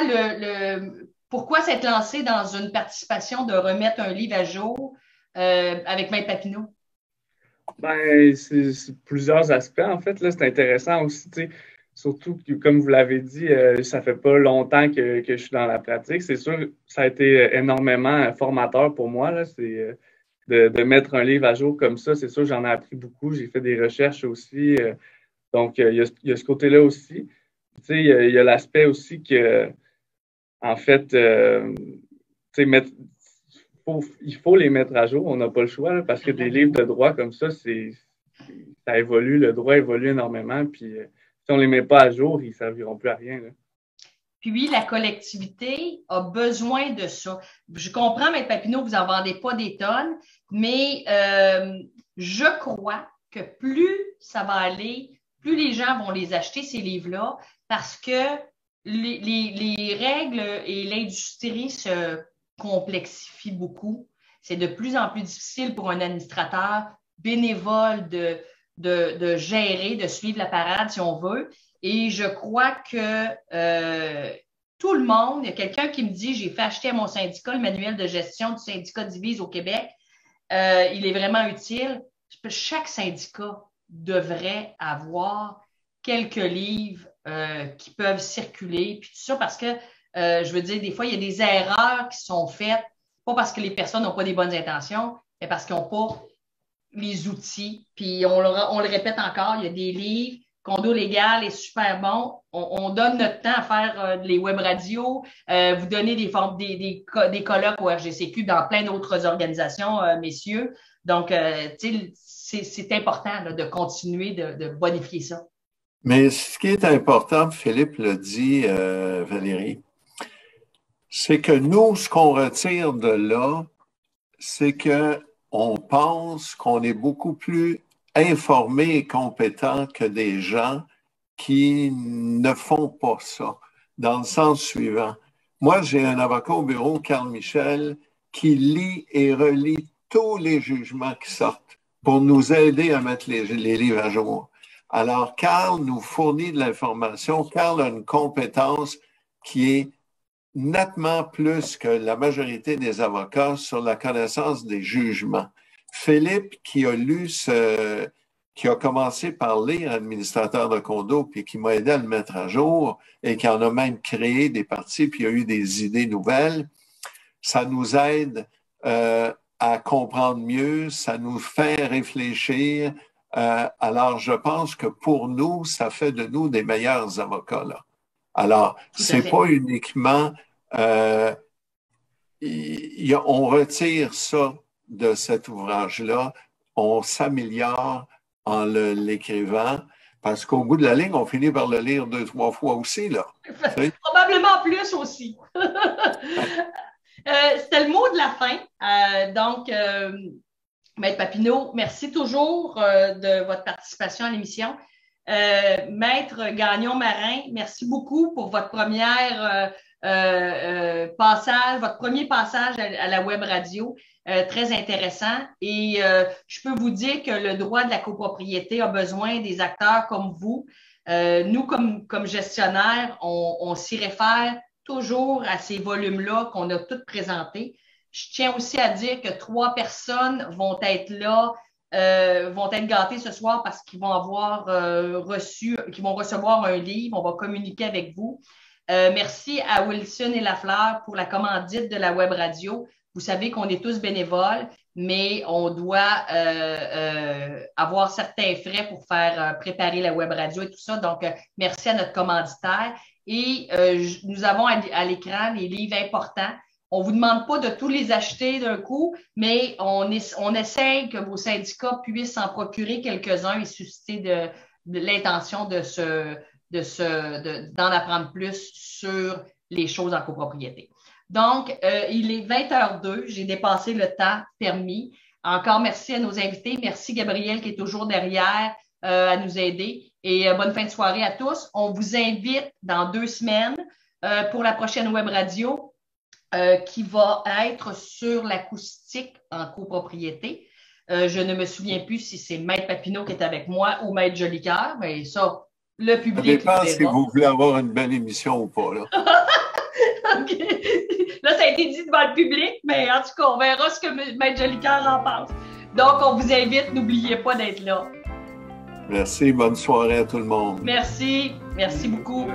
pourquoi s'être lancé dans une participation de remettre un livre à jour avec Maître Papineau? Ben, c'est plusieurs aspects, en fait. Là, c'est intéressant aussi, tu sais. Surtout que, comme vous l'avez dit, ça fait pas longtemps que je suis dans la pratique. C'est sûr, ça a été énormément formateur pour moi, là. C'est de mettre un livre à jour comme ça. C'est sûr, j'en ai appris beaucoup. J'ai fait des recherches aussi. Donc, il y a ce côté-là aussi. Tu sais, il y a l'aspect aussi que, en fait, tu sais, il faut les mettre à jour. On n'a pas le choix, là, parce que des livres de droit comme ça, ça évolue. Le droit évolue énormément. Puis, si on ne les met pas à jour, ils ne serviront plus à rien, là. Puis, la collectivité a besoin de ça. Je comprends, Maître Papineau, vous n'en vendez pas des tonnes, mais je crois que plus ça va aller, plus les gens vont les acheter, ces livres-là, parce que les règles et l'industrie se complexifient beaucoup. C'est de plus en plus difficile pour un administrateur bénévole de gérer, de suivre la parade, si on veut. Et je crois que tout le monde, il y a quelqu'un qui me dit, j'ai fait acheter à mon syndicat le manuel de gestion du syndicat Divise au Québec. Il est vraiment utile. Chaque syndicat devrait avoir quelques livres qui peuvent circuler, puis tout ça, parce que, je veux dire, des fois, il y a des erreurs qui sont faites, pas parce que les personnes n'ont pas des bonnes intentions, mais parce qu'ils n'ont pas les outils. Puis on le répète encore, il y a des livres, Condo légal est super bon. On donne notre temps à faire les web radios, vous donnez des colloques au RGCQ dans plein d'autres organisations, messieurs. Donc, c'est important là, de continuer de bonifier ça. Mais ce qui est important, Philippe l'a dit, Valérie, c'est que nous, ce qu'on retire de là, c'est qu'on pense qu'on est beaucoup plus informés et compétents que des gens qui ne font pas ça, dans le sens suivant. Moi, j'ai un avocat au bureau, Carl Michel, qui lit et relit tous les jugements qui sortent pour nous aider à mettre les livres à jour. Alors, Carl nous fournit de l'information. Carl a une compétence qui est nettement plus que la majorité des avocats sur la connaissance des jugements. Philippe, qui a commencé par lire administrateur de condo, puis qui m'a aidé à le mettre à jour et qui en a même créé des parties, puis il a eu des idées nouvelles, ça nous aide à comprendre mieux, ça nous fait réfléchir. Alors, je pense que pour nous, ça fait de nous des meilleurs avocats, là. Alors, c'est pas uniquement... on retire ça de cet ouvrage-là, on s'améliore en l'écrivant, parce qu'au bout de la ligne, on finit par le lire 2-3 fois aussi, là. Probablement plus aussi. C'était le mot de la fin. Donc, Maître Papineau, merci toujours de votre participation à l'émission. Maître Gagnon-Marin, merci beaucoup pour votre premier passage à la web radio. Très intéressant. Et je peux vous dire que le droit de la copropriété a besoin des acteurs comme vous. Nous, comme gestionnaires, on s'y réfère toujours à ces volumes-là qu'on a tous présentés. Je tiens aussi à dire que 3 personnes vont être là, vont être gâtées ce soir parce qu'ils vont avoir qu'ils vont recevoir un livre. On va communiquer avec vous. Merci à Wilson et Lafleur pour la commandite de la web radio. Vous savez qu'on est tous bénévoles, mais on doit avoir certains frais pour faire préparer la web radio et tout ça. Donc, merci à notre commanditaire. Et nous avons à l'écran les livres importants. On ne vous demande pas de tous les acheter d'un coup, mais on essaye que vos syndicats puissent en procurer quelques-uns et susciter de l'intention d'en apprendre plus sur les choses en copropriété. Donc, il est 20h02. J'ai dépassé le temps permis. Encore merci à nos invités. Merci Gabriel qui est toujours derrière à nous aider. Et bonne fin de soirée à tous. On vous invite dans 2 semaines pour la prochaine web radio qui va être sur l'acoustique en copropriété. Je ne me souviens plus si c'est Maître Papineau qui est avec moi ou Maître Jolicoeur, mais ça, le public... Ça dépend si vous voulez avoir une belle émission ou pas, là. OK. Là, ça a été dit devant le public, mais en tout cas, on verra ce que Maître Jolicoeur en pense. Donc, on vous invite, n'oubliez pas d'être là. Merci, bonne soirée à tout le monde. Merci beaucoup.